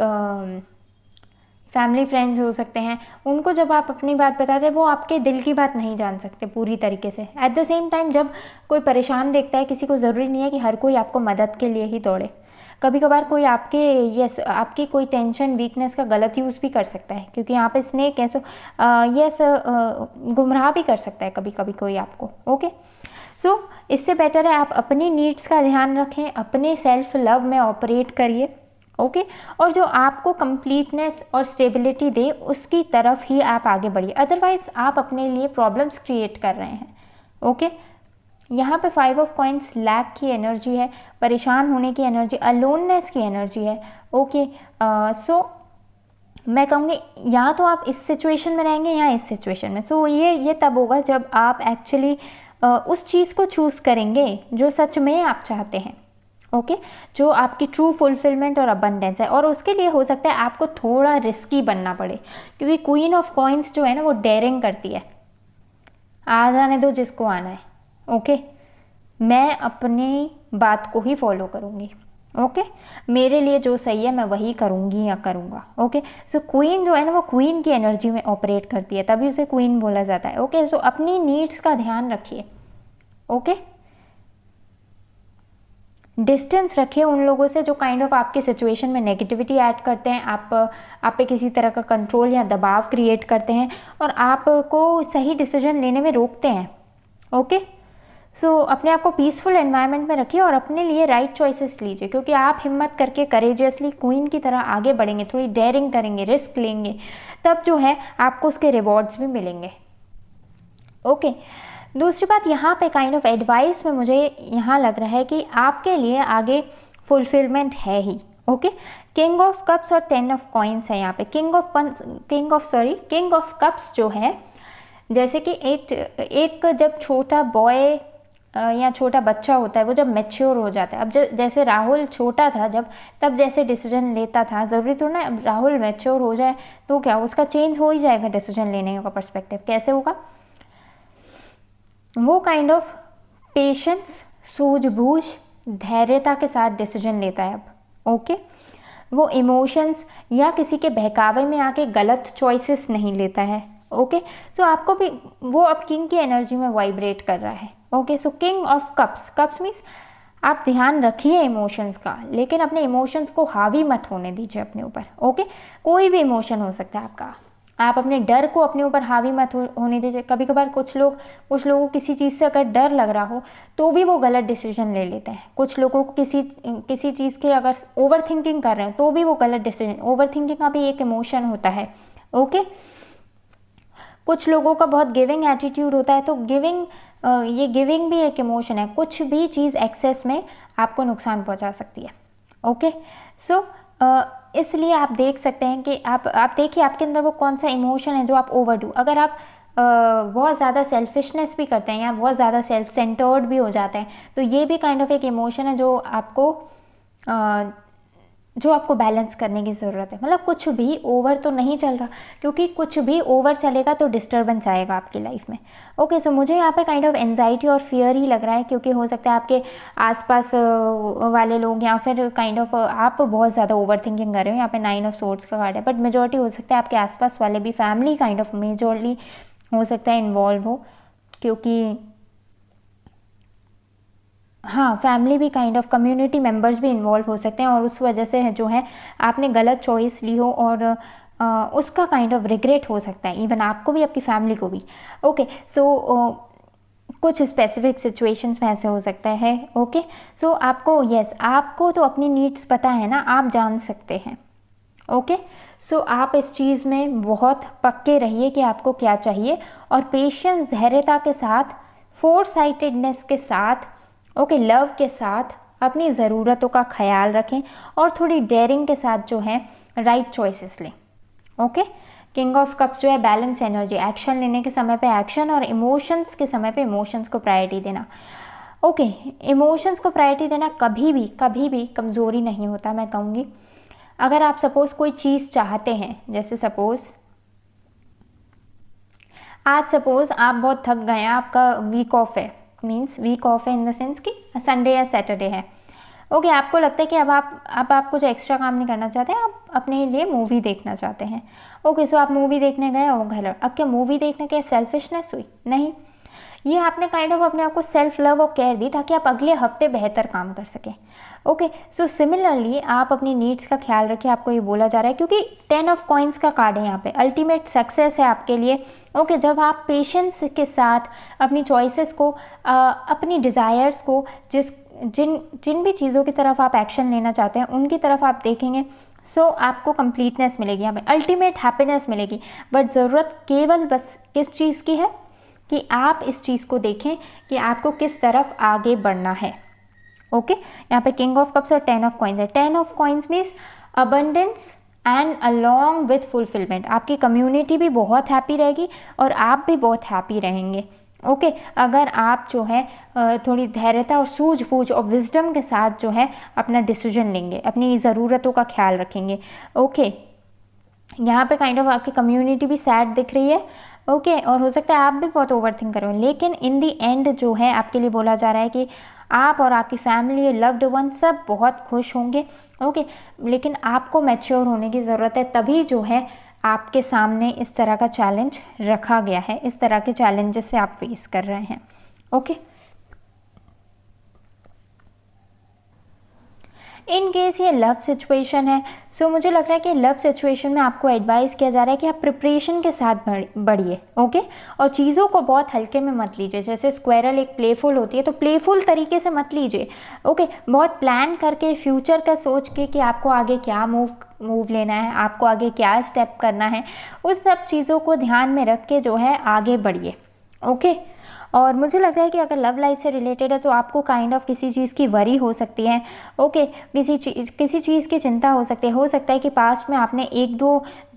फैमिली फ्रेंड्स हो सकते हैं, उनको जब आप अपनी बात बताते हैं वो आपके दिल की बात नहीं जान सकते पूरी तरीके से। एट द सेम टाइम जब कोई परेशान देखता है किसी को, ज़रूरी नहीं है कि हर कोई आपको मदद के लिए ही दौड़े। कभी कभार कोई आपकी कोई टेंशन वीकनेस का गलत यूज़ भी कर सकता है, क्योंकि यहाँ पे स्नेक है, सो गुमराह भी कर सकता है कभी कभी कोई आपको। ओके, सो इससे बेटर है आप अपनी नीड्स का ध्यान रखें, अपने सेल्फ लव में ऑपरेट करिए, ओके और जो आपको कंप्लीटनेस और स्टेबिलिटी दे उसकी तरफ ही आप आगे बढ़िए, अदरवाइज आप अपने लिए प्रॉब्लम्स क्रिएट कर रहे हैं, ओके। यहाँ पे 5 ऑफ कॉइंस लैक की एनर्जी है, परेशान होने की एनर्जी, अलोननेस की एनर्जी है, ओके। सो मैं कहूँगी या तो आप इस सिचुएशन में रहेंगे या इस सिचुएशन में। सो ये तब होगा जब आप एक्चुअली उस चीज़ को चूज़ करेंगे जो सच में आप चाहते हैं, ओके जो आपकी ट्रू फुलफिलमेंट और अबंडेंस है। और उसके लिए हो सकता है आपको थोड़ा रिस्की बनना पड़े, क्योंकि क्वीन ऑफ कॉइंस जो है ना वो डेयरिंग करती है, आ जाने दो जिसको आना है, ओके मैं अपनी बात को ही फॉलो करूँगी, ओके मेरे लिए जो सही है मैं वही करूँगी या करूँगा, ओके। सो क्वीन जो है ना वो क्वीन की एनर्जी में ऑपरेट करती है, तभी उसे क्वीन बोला जाता है, ओके। सो अपनी नीड्स का ध्यान रखिए, ओके डिस्टेंस रखिए उन लोगों से जो काइंड ऑफ आपके सिचुएशन में नेगेटिविटी ऐड करते हैं, आप पे किसी तरह का कंट्रोल या दबाव क्रिएट करते हैं और आपको सही डिसीजन लेने में रोकते हैं, ओके। सो अपने आप को पीसफुल एनवायरनमेंट में रखिए और अपने लिए राइट चॉइसेस लीजिए, क्योंकि आप हिम्मत करके करेजियसली क्वीन की तरह आगे बढ़ेंगे, थोड़ी डेयरिंग करेंगे, रिस्क लेंगे, तब जो है आपको उसके रिवॉर्ड्स भी मिलेंगे, ओके। दूसरी बात यहाँ पे काइंड ऑफ एडवाइस में मुझे यहाँ लग रहा है कि आपके लिए आगे फुलफिलमेंट है ही, ओके। किंग ऑफ कप्स और 10 ऑफ कॉइन्स है यहाँ पे। किंग ऑफ कप्स जो है, जैसे कि एक जब छोटा बॉय या छोटा बच्चा होता है वो जब मैच्योर हो जाता है, अब जैसे राहुल छोटा था तब जैसे डिसीजन लेता था, ज़रूरी तो ना अब राहुल मैच्योर हो जाए तो क्या उसका चेंज हो ही जाएगा डिसीजन लेने का पर्सपेक्टिव, कैसे होगा? वो काइंड ऑफ पेशेंस, सूझबूझ, धैर्यता के साथ डिसीजन लेता है अब, ओके। वो इमोशंस या किसी के बहकावे में आके गलत चॉइसेस नहीं लेता है, ओके। सो आपको भी वो अब किंग की एनर्जी में वाइब्रेट कर रहा है, okay. So king of cups means आप ध्यान रखिए इमोशंस का, लेकिन अपने इमोशंस को हावी मत होने दीजिए अपने ऊपर, ओके। कोई भी इमोशन हो सकता है आपका, आप अपने डर को अपने ऊपर हावी मत होने दीजिए। कभी कभार कुछ लोगों को किसी चीज़ से अगर डर लग रहा हो तो भी वो गलत डिसीजन ले लेते हैं। कुछ लोगों को किसी चीज़ के अगर ओवर थिंकिंग कर रहे हैं तो भी वो गलत डिसीजन, ओवर थिंकिंग का भी एक इमोशन होता है, ओके। कुछ लोगों का बहुत गिविंग एटीट्यूड होता है, तो गिविंग भी एक इमोशन है। कुछ भी चीज़ एक्सेस में आपको नुकसान पहुंचा सकती है, ओके। सो इसलिए आप देख सकते हैं कि आप देखिए आपके अंदर वो कौन सा इमोशन है जो आप ओवरडू, अगर आप बहुत ज़्यादा सेल्फिशनेस भी करते हैं या बहुत ज़्यादा सेल्फ सेंटर्ड भी हो जाते हैं, तो ये भी काइंड ऑफ एक इमोशन है जो आपको बैलेंस करने की ज़रूरत है। मतलब कुछ भी ओवर तो नहीं चल रहा, क्योंकि कुछ भी ओवर चलेगा तो डिस्टर्बेंस आएगा आपकी लाइफ में, ओके। सो मुझे यहाँ पे काइंड ऑफ एंजाइटी और फियर ही लग रहा है, क्योंकि हो सकता है आपके आसपास वाले लोग या फिर काइंड ऑफ आप बहुत ज़्यादा ओवर थिंकिंग कर रहे हो। यहाँ पे 9 ऑफ सोर्ड्स का कार्ड है, बट मेजॉरिटी हो सकता है आपके आसपास वाले भी, फैमिली काइंड ऑफ मेजॉरली हो सकता है इन्वॉल्व हो, क्योंकि हाँ फैमिली भी काइंड ऑफ कम्युनिटी मेंबर्स भी इन्वॉल्व हो सकते हैं, और उस वजह से जो है आपने गलत चॉइस ली हो और उसका काइंड ऑफ रिग्रेट हो सकता है, इवन आपको भी आपकी फैमिली को भी, ओके। सो कुछ स्पेसिफिक सिचुएशंस में ऐसे हो सकता है, ओके। सो आपको तो अपनी नीड्स पता है ना, आप जान सकते हैं, ओके। सो आप इस चीज़ में बहुत पक्के रहिए कि आपको क्या चाहिए, और पेशेंस, धैर्यता के साथ, फोरसाइटेडनेस के साथ, ओके लव के साथ अपनी ज़रूरतों का ख्याल रखें, और थोड़ी डेयरिंग के साथ जो है राइट चॉइसेस लें, ओके। किंग ऑफ कप्स जो है बैलेंस एनर्जी, एक्शन लेने के समय पे एक्शन और इमोशंस के समय पे इमोशंस को प्रायोरिटी देना, ओके। इमोशंस को प्रायोरिटी देना कभी भी कमज़ोरी नहीं होता, मैं कहूँगी। अगर आप सपोज़ कोई चीज़ चाहते हैं, जैसे सपोज़ आप बहुत थक गए हैं, आपका वीक ऑफ है, मीन्स वीक ऑफ है इन द सेंस कि संडे या सैटरडे है, ओके। आपको लगता है कि अब आप कुछ एक्स्ट्रा काम नहीं करना चाहते हैं, आप अपने लिए मूवी देखना चाहते हैं, ओके। सो आप मूवी देखने गए हो घर, अब क्या मूवी देखने के सेल्फिशनेस हुई? नहीं, ये आपने काइंड ऑफ अपने आप को सेल्फ लव और केयर दी ताकि आप अगले हफ्ते बेहतर काम कर सकें। ओके, सो सिमिलरली आप अपनी नीड्स का ख्याल रखें, आपको ये बोला जा रहा है, क्योंकि 10 ऑफ कॉइन्स का कार्ड है यहाँ पे, अल्टीमेट सक्सेस है आपके लिए। ओके, जब आप पेशेंस के साथ अपनी चॉइसेस को, अपनी डिज़ायर्स को, जिन भी चीज़ों की तरफ आप एक्शन लेना चाहते हैं उनकी तरफ आप देखेंगे, सो आपको कंप्लीटनेस मिलेगी, यहाँ पे अल्टीमेट हैप्पीनेस मिलेगी। बट ज़रूरत केवल बस किस चीज़ की है कि आप इस चीज़ को देखें कि आपको किस तरफ आगे बढ़ना है। ओके, यहाँ पे किंग ऑफ कप्स और 10 ऑफ कॉइन्स है। 10 of coins means abundance and along with fulfilment. आपकी कम्युनिटी भी बहुत हैप्पी रहेगी और आप भी बहुत हैप्पी रहेंगे। ओके, अगर आप जो है थोड़ी धैर्यता और सूझबूझ और विजडम के साथ जो है अपना डिसीजन लेंगे, अपनी ज़रूरतों का ख्याल रखेंगे। ओके, यहाँ पे काइंड ऑफ आपकी कम्युनिटी भी सैड दिख रही है। ओके, और हो सकता है आप भी बहुत ओवरथिंक करो, लेकिन इन दी एंड जो है आपके लिए बोला जा रहा है कि आप और आपकी फैमिली, लव्ड वन सब बहुत खुश होंगे। ओके, लेकिन आपको मैच्योर होने की ज़रूरत है, तभी जो है आपके सामने इस तरह का चैलेंज रखा गया है, इस तरह के चैलेंजेस से आप फेस कर रहे हैं। ओके, इन केस ये लव सिचुएशन है, सो मुझे लग रहा है कि लव सिचुएशन में आपको एडवाइस किया जा रहा है कि आप प्रिपरेशन के साथ बढ़िए। ओके, और चीज़ों को बहुत हल्के में मत लीजिए। जैसे स्क्वायरल एक प्लेफुल होती है, तो प्लेफुल तरीके से मत लीजिए। ओके, बहुत प्लान करके, फ्यूचर का सोच के कि आपको आगे क्या मूव लेना है, आपको आगे क्या स्टेप करना है, उस सब चीज़ों को ध्यान में रख के जो है आगे बढ़िए। ओके, और मुझे लग रहा है कि अगर लव लाइफ से रिलेटेड है तो आपको काइंड ऑफ किसी चीज़ की वरी हो सकती है। ओके, किसी चीज़ की चिंता हो सकती है। हो सकता है कि पास्ट में आपने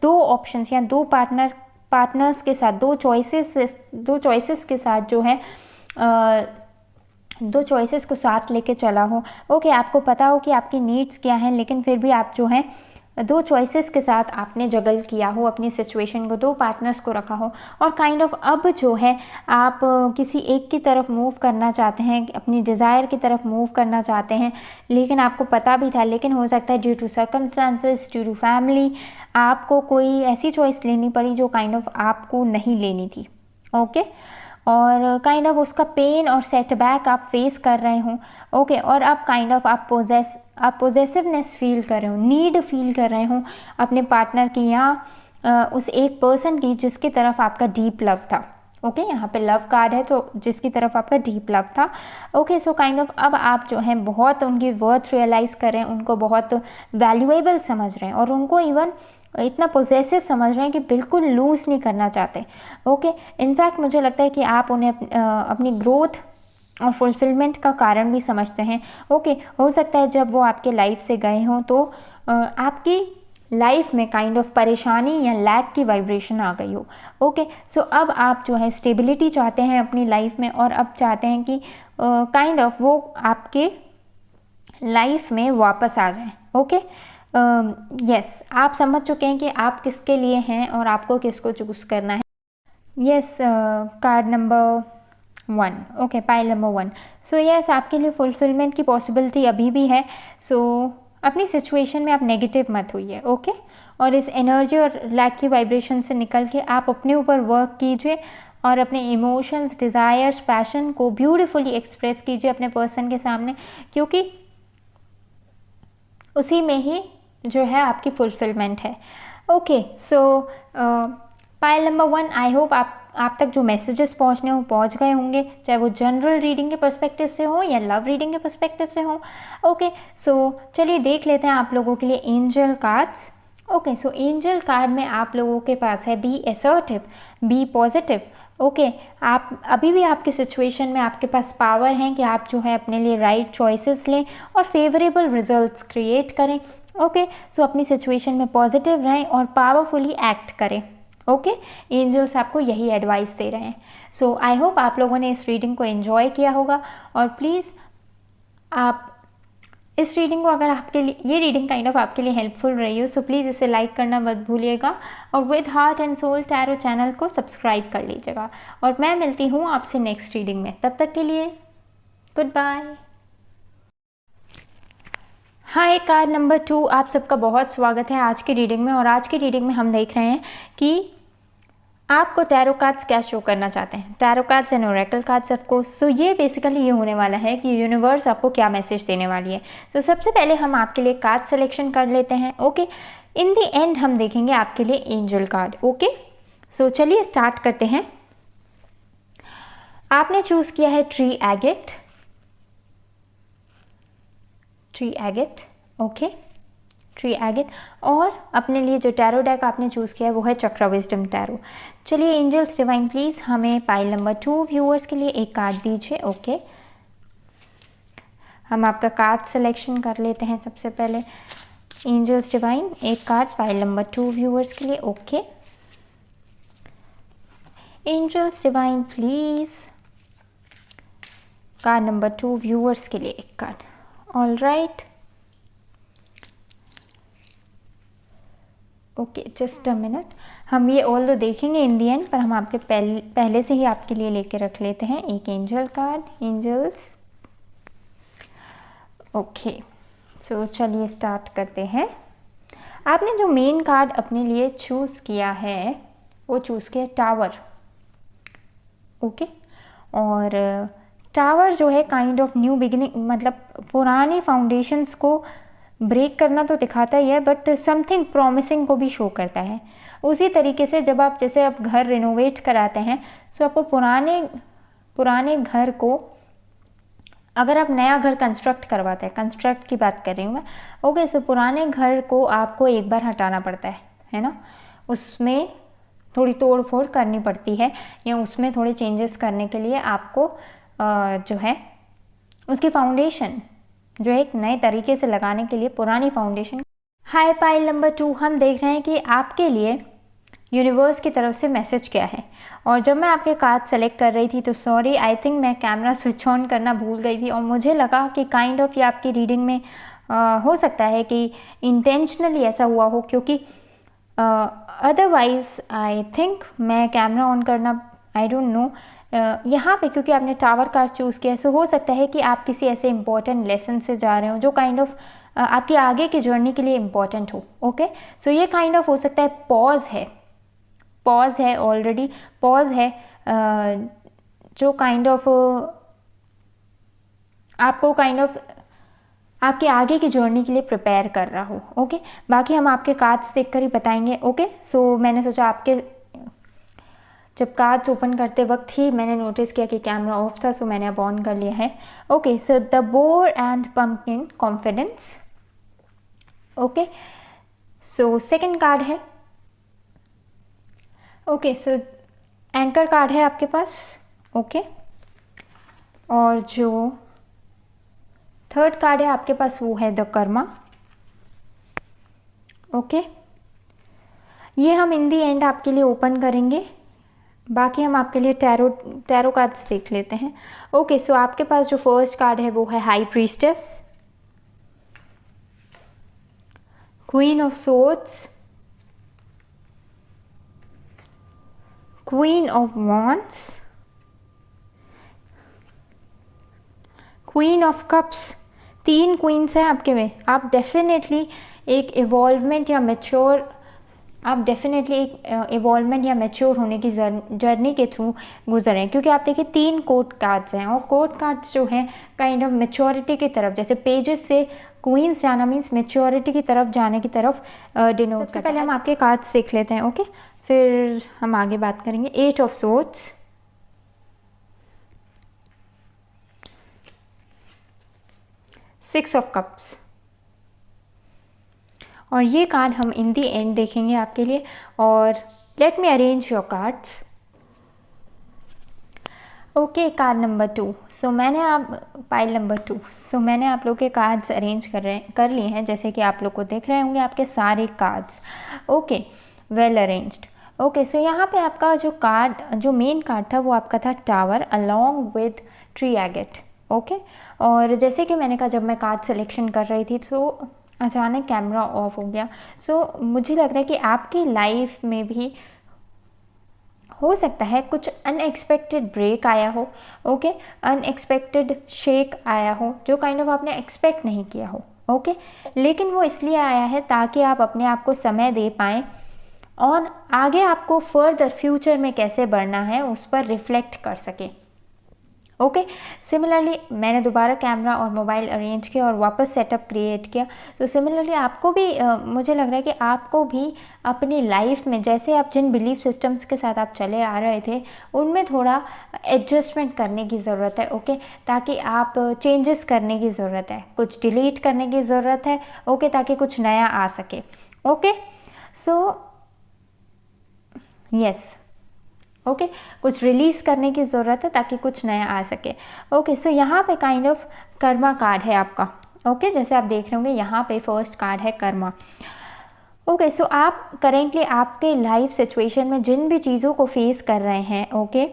दो ऑप्शंस या दो पार्टनर्स के साथ, दो चॉइसेस के साथ जो है दो चॉइसेस को साथ लेके चला हो। ओके, आपको पता हो कि आपकी नीड्स क्या हैं, लेकिन फिर भी आप जो है दो चॉइसेस के साथ आपने जगल किया हो अपनी सिचुएशन को, दो पार्टनर्स को रखा हो, और काइंड ऑफ अब जो है आप किसी एक की तरफ मूव करना चाहते हैं, अपनी डिज़ायर की तरफ मूव करना चाहते हैं, लेकिन आपको पता भी था, लेकिन हो सकता है due to circumstances, due to family, आपको कोई ऐसी चॉइस लेनी पड़ी जो काइंड ऑफ आपको नहीं लेनी थी। ओके, और काइंड ऑफ उसका पेन और सेटबैक आप फेस कर रहे हो। ओके, और अब काइंड ऑफ आप पोजेसिवनेस फील कर रहे हो, नीड फील कर रहे हो अपने पार्टनर की या उस एक पर्सन की जिसकी तरफ आपका डीप लव था। ओके, यहाँ पे लव कार्ड है, तो जिसकी तरफ आपका डीप लव था। ओके, सो काइंड ऑफ अब आप जो हैं बहुत उनकी वर्थ रियलाइज़ कर रहे हैं, उनको बहुत वैल्यूएबल समझ रहे हैं, और उनको इवन इतना पोजेसिव समझ रहे हैं कि बिल्कुल लूज़ नहीं करना चाहते। ओके, इनफैक्ट मुझे लगता है कि आप उन्हें अपनी ग्रोथ और फुलफिलमेंट का कारण भी समझते हैं। ओके, हो सकता है जब वो आपके लाइफ से गए हों तो आपकी लाइफ में काइंड ऑफ परेशानी या लैक की वाइब्रेशन आ गई हो। ओके, सो अब आप जो है स्टेबिलिटी चाहते हैं अपनी लाइफ में, और अब चाहते हैं कि काइंड ऑफ वो आपके लाइफ में वापस आ जाएं। ओके, यस, आप समझ चुके हैं कि आप किसके लिए हैं और आपको किसको चूज़ करना है। Yes, card number 1, okay, pile number 1। So yes, आपके लिए फुलफिलमेंट की पॉसिबिलिटी अभी भी है। सो अपनी सिचुएशन में आप नेगेटिव मत होइए। ओके, और इस एनर्जी और लैक की वाइब्रेशन से निकल के आप अपने ऊपर वर्क कीजिए और अपने इमोशंस, डिज़ायर्स, पैशन को ब्यूटीफुली एक्सप्रेस कीजिए अपने पर्सन के सामने, क्योंकि उसी में ही जो है आपकी फुलफिलमेंट है। Okay, so pile number 1, I hope आप तक जो मैसेजेस पहुंचने हो पहुंच गए होंगे, चाहे वो जनरल रीडिंग के पर्सपेक्टिव से हो या लव रीडिंग के पर्सपेक्टिव से हो। ओके, सो चलिए देख लेते हैं आप लोगों के लिए angel cards. Okay, so angel card में आप लोगों के पास है be assertive, be positive. Okay, आप अभी भी आपकी सिचुएशन में आपके पास पावर है कि आप जो है अपने लिए राइट चॉइसेस लें और फेवरेबल रिजल्ट्स क्रिएट करें। ओके, सो अपनी सिचुएशन में पॉजिटिव रहें और पावरफुली एक्ट करें। ओके, एंजल्स आपको यही एडवाइस दे रहे हैं। सो आई होप आप लोगों ने इस रीडिंग को एंजॉय किया होगा, और प्लीज़ आप इस रीडिंग को, अगर आपके लिए ये रीडिंग काइंड ऑफ आपके लिए हेल्पफुल रही हो, सो प्लीज़ इसे लाइक करना मत भूलिएगा, और with heart and soul tarot channel को सब्सक्राइब कर लीजिएगा। और मैं मिलती हूँ आपसे नेक्स्ट रीडिंग में, तब तक के लिए गुड बाय। हाय, कार्ड नंबर 2, आप सबका बहुत स्वागत है आज की रीडिंग में। और आज की रीडिंग में हम देख रहे हैं कि आपको टैरो कार्ड्स क्या शो करना चाहते हैं, tarot cards and oracle cards of course. So ये बेसिकली ये होने वाला है कि यूनिवर्स आपको क्या मैसेज देने वाली है। तो सबसे पहले हम आपके लिए कार्ड सिलेक्शन कर लेते हैं। ओके, इन दी एंड हम देखेंगे आपके लिए एंजल कार्ड। ओके, सो चलिए स्टार्ट करते हैं। आपने चूज किया है tree agate, tree agate. Okay, tree agate. और अपने लिए जो टैरो डेक आपने चूज़ किया है वो है चक्रा विजडम टैरो। चलिए एंजल्स डिवाइन प्लीज़ हमें पाइल नंबर 2 व्यूअर्स के लिए एक कार्ड दीजिए। ओके, हम आपका कार्ड सिलेक्शन कर लेते हैं। सबसे पहले एंजल्स डिवाइन एक कार्ड पाइल नंबर 2 व्यूअर्स के लिए। Okay, angels divine please card number 2 viewers के लिए एक card. All right, okay, just a minute. हम ये ऑल तो देखेंगे इन दी एंड, पर हम आपके पहले से ही आपके लिए लेके रख लेते हैं एक एंजल कार्ड, एंजल्स। ओके, सो चलिए स्टार्ट करते हैं। आपने जो मेन कार्ड अपने लिए चूज़ किया है वो चूज़ किया टावर। ओके, और टावर जो है काइंड ऑफ न्यू बिगिनिंग, मतलब पुरानी फाउंडेशंस को ब्रेक करना तो दिखाता ही है, बट समथिंग प्रॉमिसिंग को भी शो करता है। उसी तरीके से जब आप जैसे आप घर रिनोवेट कराते हैं तो आपको पुराने घर को, अगर आप नया घर कंस्ट्रक्ट करवाते हैं, कंस्ट्रक्ट की बात कर रही हूँ मैं। ओके, सो पुराने घर को आपको एक बार हटाना पड़ता है ना, उसमें थोड़ी तोड़ फोड़ करनी पड़ती है, या उसमें थोड़े चेंजेस करने के लिए आपको जो है उसकी फाउंडेशन जो एक नए तरीके से लगाने के लिए पुरानी फाउंडेशन। हाई पाइल नंबर 2 हम देख रहे हैं कि आपके लिए यूनिवर्स की तरफ से मैसेज क्या है। और जब मैं आपके कार्ड सेलेक्ट कर रही थी तो सॉरी, आई थिंक मैं कैमरा स्विच ऑन करना भूल गई थी, और मुझे लगा कि काइंड ऑफ ये आपकी रीडिंग में हो सकता है कि इंटेंशनली ऐसा हुआ हो, क्योंकि अदरवाइज आई थिंक मैं कैमरा ऑन करना, आई डोंट नो, यहाँ पे क्योंकि आपने टावर कार्ड चूज़ किया है, सो हो सकता है कि आप किसी ऐसे इंपॉर्टेंट लेसन से जा रहे हो जो काइंड ऑफ आपकी आगे की जर्नी के लिए इम्पॉर्टेंट हो। ओके, सो ये काइंड ऑफ हो सकता है पॉज है ऑलरेडी पॉज है, जो काइंड ऑफ आपको काइंड ऑफ आपके आगे की जर्नी के लिए प्रिपेयर कर रहा हो। ओके, बाकी हम आपके कार्ड्स देखकर ही बताएंगे। ओके, सो मैंने सोचा आपके जब कार्ड्स ओपन करते वक्त ही मैंने नोटिस किया कि कैमरा ऑफ था, सो मैंने अब ऑन कर लिया है। Okay, so the bore and pumpkin confidence. Okay, so second card है। ओके, सो एंकर कार्ड है आपके पास। ओके, और जो थर्ड कार्ड है आपके पास वो है द कर्मा। ओके, ये हम इन दी एंड आपके लिए ओपन करेंगे, बाकी हम आपके लिए टैरो कार्ड्स देख लेते हैं। ओके, सो आपके पास जो फर्स्ट कार्ड है वो है high priestess, queen of swords, queen of wands, queen of cups. 3 queens हैं आपके में। आप डेफिनेटली एक इवॉल्वमेंट या मैच्योर होने की जर्नी के थ्रू गुजरे, क्योंकि आप देखिए 3 कोर्ट कार्ड्स हैं, और कोर्ट कार्ड्स जो हैं काइंड ऑफ मैच्योरिटी की तरफ, जैसे पेजेस से क्वींस जाना मीन्स मैच्योरिटी की तरफ जाने की तरफ डिनोट। सबसे पहले हम आपके कार्ड्स देख लेते हैं। ओके, फिर हम आगे बात करेंगे। 8 ऑफ सोर्ड्स, 6 ऑफ कप्स, और ये कार्ड हम इन दी एंड देखेंगे आपके लिए। और let me arrange your cards. Okay, card number 2। सो मैंने पाइल नंबर 2, सो मैंने आप लोग के कार्ड्स अरेंज कर लिए हैं, जैसे कि आप लोग को देख रहे होंगे आपके सारे cards. Okay, well arranged. Okay, so यहाँ पे आपका जो मेन कार्ड था वो आपका था tower along with tree agate. Okay, और जैसे कि मैंने कहा जब मैं कार्ड सिलेक्शन कर रही थी तो अचानक कैमरा ऑफ हो गया। सो मुझे लग रहा है कि आपकी लाइफ में भी हो सकता है कुछ अनएक्सपेक्टेड ब्रेक आया हो। ओके, अनएक्सपेक्टेड शेक आया हो जो काइंड ऑफ आपने एक्सपेक्ट नहीं किया हो। ओके, लेकिन वो इसलिए आया है ताकि आप अपने आप को समय दे पाएँ और आगे आपको फर्दर फ्यूचर में कैसे बढ़ना है उस पर रिफ्लेक्ट कर सके। ओके, सिमिलरली मैंने दोबारा कैमरा और मोबाइल अरेंज किया और वापस सेटअप क्रिएट किया। तो सिमिलरली आपको भी मुझे लग रहा है कि आपको भी अपनी लाइफ में जैसे आप जिन बिलीफ सिस्टम्स के साथ आप चले आ रहे थे उनमें थोड़ा एडजस्टमेंट करने की ज़रूरत है। ओके, ताकि आप चेंजेस करने की ज़रूरत है, कुछ डिलीट करने की ज़रूरत है। ओके, ताकि कुछ नया आ सके। ओके, सो यस, ओके, कुछ रिलीज़ करने की ज़रूरत है ताकि कुछ नया आ सके। ओके, सो यहाँ पे काइंड ऑफ कर्मा कार्ड है आपका। ओके, जैसे आप देख रहे होंगे यहाँ पे फर्स्ट कार्ड है कर्मा। ओके, सो आप करेंटली आपके लाइफ सिचुएशन में जिन भी चीज़ों को फेस कर रहे हैं, ओके,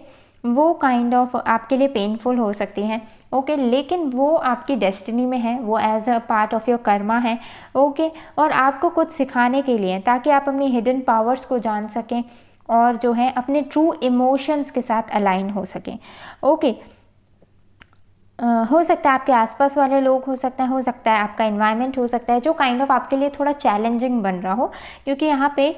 वो काइंड ऑफ आपके लिए पेनफुल हो सकती हैं। ओके, लेकिन वो आपकी डेस्टिनी में है, वो as a part of your karma है। ओके, और आपको कुछ सिखाने के लिए, ताकि आप अपनी हिडन पावर्स को जान सकें और जो है अपने ट्रू इमोशंस के साथ अलाइन हो सकें। ओके, हो सकता है आपके आसपास वाले लोग हो सकता है आपका एनवायरनमेंट हो सकता है जो काइंड ऑफ आपके लिए थोड़ा चैलेंजिंग बन रहा हो, क्योंकि यहाँ पे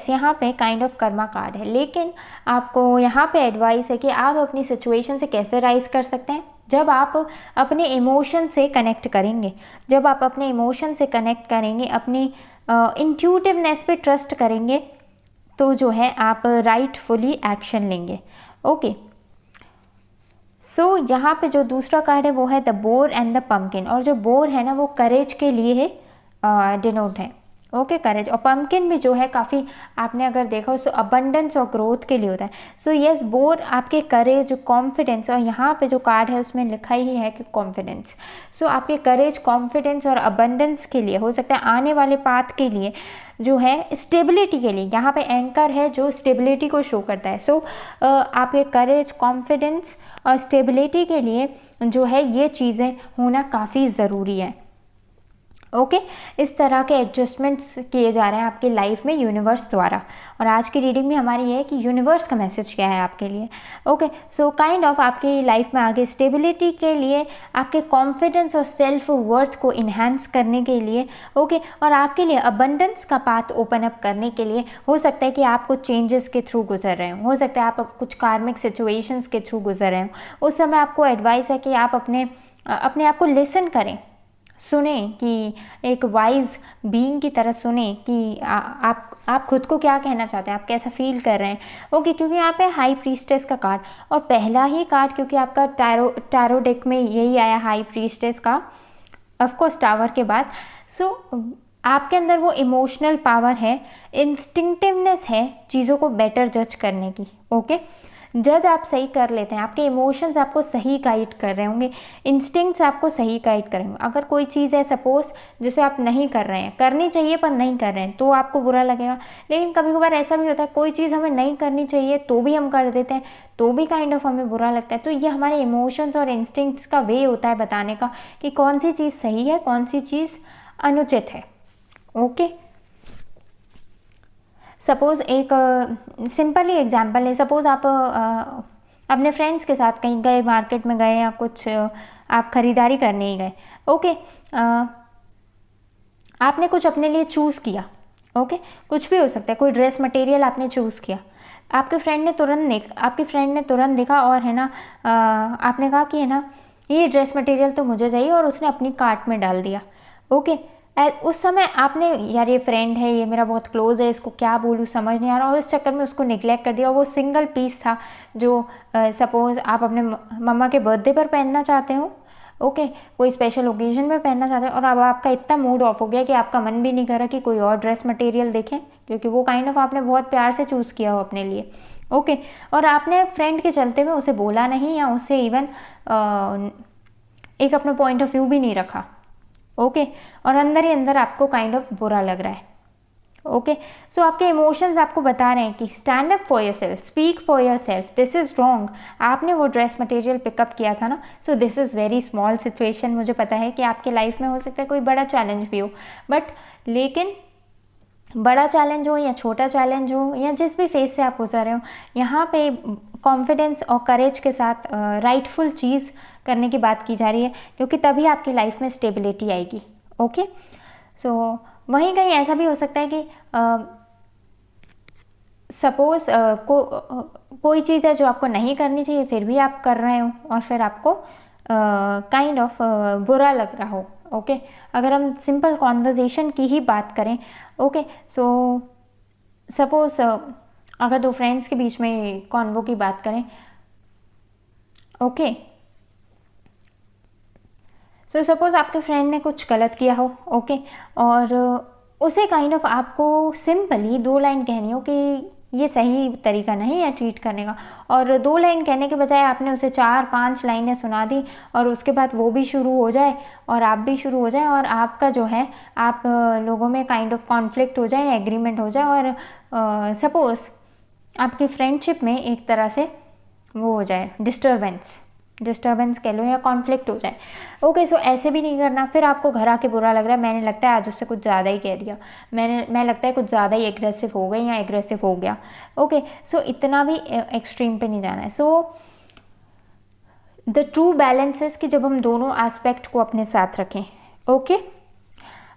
यहाँ पे काइंड ऑफ कर्मा कार्ड है। लेकिन आपको यहाँ पे एडवाइस है कि आप अपनी सिचुएशन से कैसे राइज कर सकते हैं। जब आप अपने इमोशन से कनेक्ट करेंगे, जब आप अपने इमोशन से कनेक्ट करेंगे, अपनी इंट्यूटिवनेस पे ट्रस्ट करेंगे, तो जो है आप राइटफुली एक्शन लेंगे। ओके, सो यहाँ पे जो दूसरा कार्ड है वो है the bore and the pumpkin. और जो बोर है ना वो करेज के लिए है, डिनोट है। ओके, करेज। और पम्पकिन भी जो है काफ़ी आपने अगर देखा हो सो अबंडेंस और ग्रोथ के लिए होता है। सो यस, बोर आपके करेज, कॉन्फिडेंस, और यहाँ पे जो कार्ड है उसमें लिखा ही है कि कॉन्फिडेंस। सो आपके करेज, कॉन्फिडेंस और अबंडेंस के लिए हो सकता है, आने वाले पाथ के लिए जो है, स्टेबिलिटी के लिए। यहाँ पे एंकर है जो स्टेबिलिटी को शो करता है। सो आपके करेज, कॉन्फिडेंस और स्टेबिलिटी के लिए जो है ये चीज़ें होना काफ़ी ज़रूरी है। ओके, इस तरह के एडजस्टमेंट्स किए जा रहे हैं आपकी लाइफ में यूनिवर्स द्वारा। और आज की रीडिंग में हमारी ये है कि यूनिवर्स का मैसेज क्या है आपके लिए। ओके, सो काइंड ऑफ आपकी लाइफ में आगे स्टेबिलिटी के लिए, आपके कॉन्फिडेंस और सेल्फ वर्थ को इन्हांस करने के लिए, ओके, और आपके लिए अबंडेंस का पाथ ओपन अप करने के लिए हो सकता है कि आप कुछ चेंजेस के थ्रू गुजर रहे हो सकता है आप कुछ कार्मिक सिचुएशंस के थ्रू गुजर रहे हो। उस समय आपको एडवाइस है कि आप अपने आप को लिसन करें, सुने, कि एक वाइज बीइंग की तरह सुने कि आप खुद को क्या कहना चाहते हैं, आप कैसा फील कर रहे हैं। ओके, क्योंकि यहाँ पे हाई प्रीस्टेस का कार्ड, और पहला ही कार्ड क्योंकि आपका टैरो डेक में यही आया, हाई प्रीस्टेस का, ऑफकोर्स टावर के बाद। सो आपके अंदर वो इमोशनल पावर है, इंस्टिंक्टिवनेस है चीज़ों को बेटर जज करने की। ओके, जज आप सही कर लेते हैं, आपके इमोशंस आपको सही गाइड कर रहे होंगे, इंस्टिंक्ट्स आपको सही गाइड करेंगे। अगर कोई चीज़ है सपोज जिसे आप नहीं कर रहे हैं, करनी चाहिए पर नहीं कर रहे हैं, तो आपको बुरा लगेगा। लेकिन कभी कभार ऐसा भी होता है कोई चीज़ हमें नहीं करनी चाहिए तो भी हम कर देते हैं, तो भी काइंड ऑफ हमें बुरा लगता है। तो ये हमारे इमोशंस और इंस्टिंक्ट्स का वे होता है बताने का कि कौन सी चीज़ सही है, कौन सी चीज़ अनुचित है। ओके, सपोज़ एक सिंपल ही एग्जांपल है। सपोज़ आप अपने फ्रेंड्स के साथ कहीं गए, मार्केट में गए, या कुछ आप ख़रीदारी करने ही गए। ओके, आपने कुछ अपने लिए चूज़ किया। ओके, कुछ भी हो सकता है, कोई ड्रेस मटेरियल आपने चूज़ किया, आपके फ्रेंड ने तुरंत देखा और है ना, आपने कहा कि है ना ये ड्रेस मटेरियल तो मुझे चाहिए, और उसने अपनी कार्ट में डाल दिया। ओके, उस समय आपने, यार ये फ्रेंड है, ये मेरा बहुत क्लोज है, इसको क्या बोलूँ समझ नहीं आ रहा, और इस चक्कर में उसको निगलेक्ट कर दिया। वो सिंगल पीस था जो सपोज़ आप अपने मम्मा के बर्थडे पर पहनना चाहते हो, ओके, कोई स्पेशल ओकेजन में पहनना चाहते हो, और अब आपका इतना मूड ऑफ हो गया कि आपका मन भी नहीं कर रहा कि कोई और ड्रेस मटेरियल देखें, क्योंकि वो काइंड ऑफ आपने बहुत प्यार से चूज़ किया हो अपने लिए। ओके, और आपने फ्रेंड के चलते में उसे बोला नहीं, या उससे इवन एक अपना पॉइंट ऑफ व्यू भी नहीं रखा। ओके, और अंदर ही अंदर आपको काइंड ऑफ बुरा लग रहा है। ओके, सो आपके इमोशंस आपको बता रहे हैं कि stand up for your self, speak for your self, this is wrong. आपने वो ड्रेस मटेरियल पिकअप किया था ना, so this is very small situation. मुझे पता है कि आपके लाइफ में हो सकता है कोई बड़ा चैलेंज भी हो, बट लेकिन बड़ा चैलेंज हो या छोटा चैलेंज हो, या जिस भी फेज से आप गुजर रहे हो, यहाँ पे कॉन्फिडेंस और करेज के साथ राइटफुल चीज़ करने की बात की जा रही है, क्योंकि तभी आपकी लाइफ में स्टेबिलिटी आएगी। ओके, सो वहीं कहीं ऐसा भी हो सकता है कि सपोज़ कोई चीज़ है जो आपको नहीं करनी चाहिए फिर भी आप कर रहे हो और फिर आपको काइंड ऑफ बुरा लग रहा हो। ओके, अगर हम सिंपल कॉन्वर्जेशन की ही बात करें, ओके, सो सपोज़ अगर दो फ्रेंड्स के बीच में कॉन्वो की बात करें, ओके, सो सपोज़ आपके फ्रेंड ने कुछ गलत किया हो, ओके, और उसे काइंड ऑफ आपको सिंपली 2 लाइन कहनी हो कि ये सही तरीका नहीं है ट्रीट करने का, और 2 लाइन कहने के बजाय आपने उसे 4-5 लाइनें सुना दी और उसके बाद वो भी शुरू हो जाए और आप भी शुरू हो जाए और आपका जो है आप लोगों में काइंड ऑफ कॉन्फ्लिक्ट हो जाए, एग्रीमेंट हो जाए और सपोज़ आपकी फ्रेंडशिप में एक तरह से वो हो जाए, डिस्टर्बेंस कह लो या कॉन्फ्लिक्ट हो जाए। ओके, सो ऐसे भी नहीं करना। फिर आपको घर आके बुरा लग रहा है, मैंने लगता है आज उससे कुछ ज़्यादा ही कह दिया, मैं लगता है कुछ ज़्यादा ही एग्रेसिव हो गई या एग्रेसिव हो गया। ओके, सो इतना भी एक्सट्रीम पे नहीं जाना है। So the true balance is कि जब हम दोनों एस्पेक्ट को अपने साथ रखें। ओके,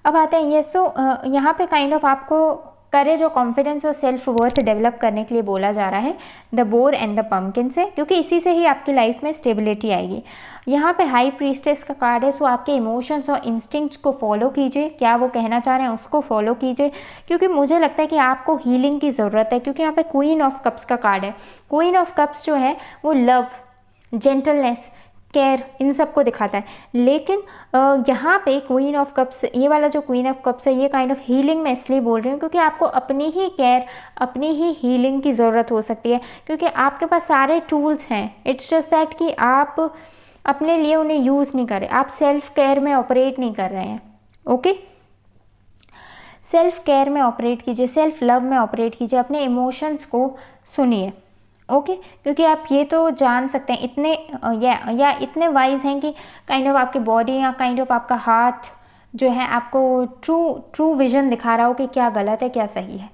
अब आते हैं ये। सो यहाँ पे काइंड ऑफ आपको करेज और कॉन्फिडेंस और सेल्फ वर्थ डेवलप करने के लिए बोला जा रहा है the bore and the pumpkin से, क्योंकि इसी से ही आपकी लाइफ में स्टेबिलिटी आएगी। यहाँ पे हाई प्रीस्टेस का कार्ड है, सो आपके इमोशंस और इंस्टिंक्ट्स को फॉलो कीजिए, क्या वो कहना चाह रहे हैं उसको फॉलो कीजिए, क्योंकि मुझे लगता है कि आपको हीलिंग की ज़रूरत है। क्योंकि यहाँ पे क्वीन ऑफ कप्स का कार्ड है। क्वीन ऑफ कप्स जो है वो लव, जेंटलनेस, केयर, इन सब को दिखाता है, लेकिन यहाँ पे क्वीन ऑफ कप्स, ये वाला जो क्वीन ऑफ कप्स है ये काइंड ऑफ हीलिंग मैं इसलिए बोल रही हूँ क्योंकि आपको अपनी ही केयर, अपनी ही हीलिंग की ज़रूरत हो सकती है, क्योंकि आपके पास सारे टूल्स हैं। इट्स जस्ट दैट कि आप अपने लिए उन्हें यूज़ नहीं कर रहे, आप सेल्फ केयर में ऑपरेट नहीं कर रहे हैं। ओके, सेल्फ केयर में ऑपरेट कीजिए, सेल्फ लव में ऑपरेट कीजिए, अपने इमोशंस को सुनिए। ओके, क्योंकि आप ये तो जान सकते हैं इतने या इतने वाइज हैं कि काइंड ऑफ आपकी बॉडी या काइंड ऑफ आपका हार्ट जो है आपको ट्रू विजन दिखा रहा हो कि क्या गलत है क्या सही है।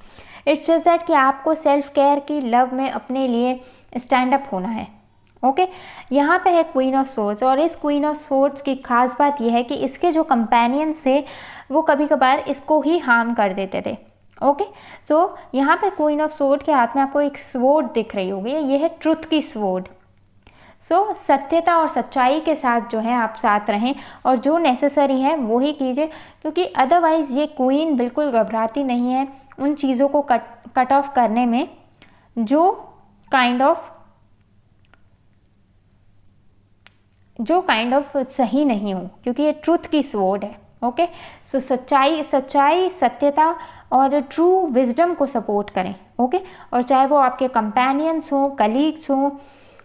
इट्स जस्ट दैट कि आपको सेल्फ केयर की लव में अपने लिए स्टैंड अप होना है। ओके, यहाँ पे है क्वीन ऑफ सोर्ड्स, और इस क्वीन ऑफ सोर्ड्स की खास बात यह है कि इसके जो कंपेनियंस थे वो कभी कभार इसको ही हार्म कर देते थे। ओके, सो यहाँ पे क्वीन ऑफ सोर्ड के हाथ में आपको एक स्वॉर्ड दिख रही होगी, ये है ट्रुथ की स्वॉर्ड। सो सत्यता और सच्चाई के साथ जो है आप साथ रहें और जो नेसेसरी है वो ही कीजिए, क्योंकि अदरवाइज़ ये क्वीन बिल्कुल घबराती नहीं है उन चीज़ों को कट ऑफ करने में जो काइंड ऑफ सही नहीं हो, क्योंकि ये ट्रुथ की स्वॉर्ड है। ओके, सो सच्चाई, सत्यता और ट्रू विजडम को सपोर्ट करें। ओके, और चाहे वो आपके कंपेनियंस हो, कलीग्स हो,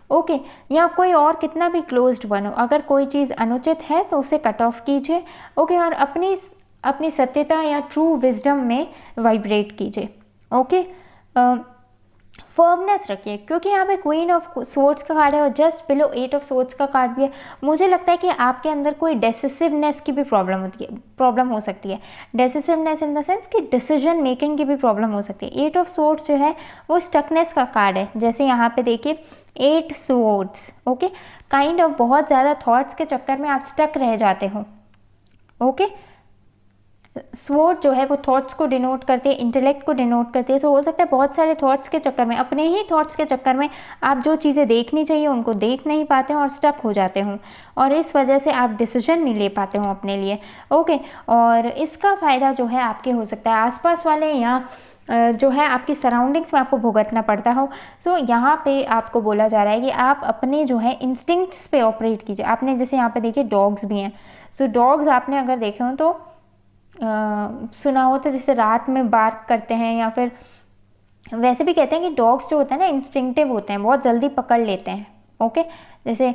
ओके, या कोई और कितना भी क्लोज्ड वन हो, अगर कोई चीज़ अनुचित है तो उसे कट ऑफ कीजिए। ओके, और अपनी सत्यता या ट्रू विजडम में वाइब्रेट कीजिए। ओके, फर्मनेस रखिए, क्योंकि यहाँ पे क्वीन ऑफ सोर्ड्स का कार्ड है और जस्ट बिलो 8 ऑफ सोर्ड्स का कार्ड भी है। मुझे लगता है कि आपके अंदर कोई डेसिसिवनेस की भी प्रॉब्लम हो सकती है। डेसिसिवनेस इन द सेंस कि डिसीजन मेकिंग की भी प्रॉब्लम हो सकती है। 8 ऑफ सोर्ड्स जो है वो स्टकनेस का कार्ड है, जैसे यहाँ पे देखिए 8 सोर्ड्स। ओके, काइंड ऑफ बहुत ज़्यादा थॉट्स के चक्कर में आप स्टक रह जाते हो। ओके, स्वॉर्ड जो है वो थॉट्स को डिनोट करती है, इंटेलेक्ट को डिनोट करती है। सो हो सकता है बहुत सारे थॉट्स के चक्कर में, अपने ही थॉट्स के चक्कर में आप जो चीज़ें देखनी चाहिए उनको देख नहीं पाते हो और स्टक हो जाते हो, और इस वजह से आप डिसीजन नहीं ले पाते हो अपने लिए। ओके, और इसका फ़ायदा जो है आपके हो सकता है आसपास वाले या जो है आपकी सराउंडिंग्स में आपको भुगतना पड़ता हो। सो यहाँ पे आपको बोला जा रहा है कि आप अपने जो है इंस्टिंक्ट्स पे ऑपरेट कीजिए। आपने जैसे यहाँ पे देखिए डॉग्स भी हैं, सो डॉग्स आपने अगर देखे हो तो सुना हो तो जैसे रात में बार्क करते हैं, या फिर वैसे भी कहते हैं कि डॉग्स जो होते हैं ना इंस्टिंक्टिव होते हैं, बहुत जल्दी पकड़ लेते हैं। ओके, जैसे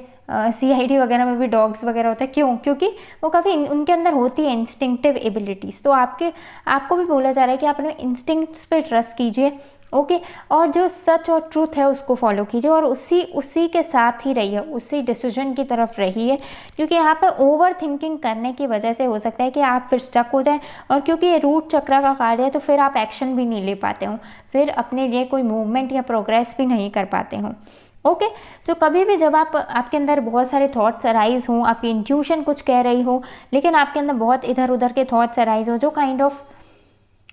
CID वगैरह में भी डॉग्स वगैरह होता है, क्यों? क्योंकि वो काफ़ी उनके अंदर होती है इंस्टिंक्टिव एबिलिटीज़। तो आपको भी बोला जा रहा है कि आप अपने इंस्टिंक्ट्स पे ट्रस्ट कीजिए। ओके, और जो सच और ट्रूथ है उसको फॉलो कीजिए और उसी के साथ ही रहिए, उसी डिसीजन की तरफ रहिए, क्योंकि यहाँ पे ओवर थिंकिंग करने की वजह से हो सकता है कि आप फिर स्टक हो जाएं, और क्योंकि ये रूट चक्र का कार्य है तो फिर आप एक्शन भी नहीं ले पाते हो, फिर अपने लिए कोई मूवमेंट या प्रोग्रेस भी नहीं कर पाते हो। ओके, सो कभी भी जब आपके अंदर बहुत सारे थॉट्स अराइज हों, आपकी इंट्यूशन कुछ कह रही हो लेकिन आपके अंदर बहुत इधर उधर के थॉट्स अराइज हो जो काइंड ऑफ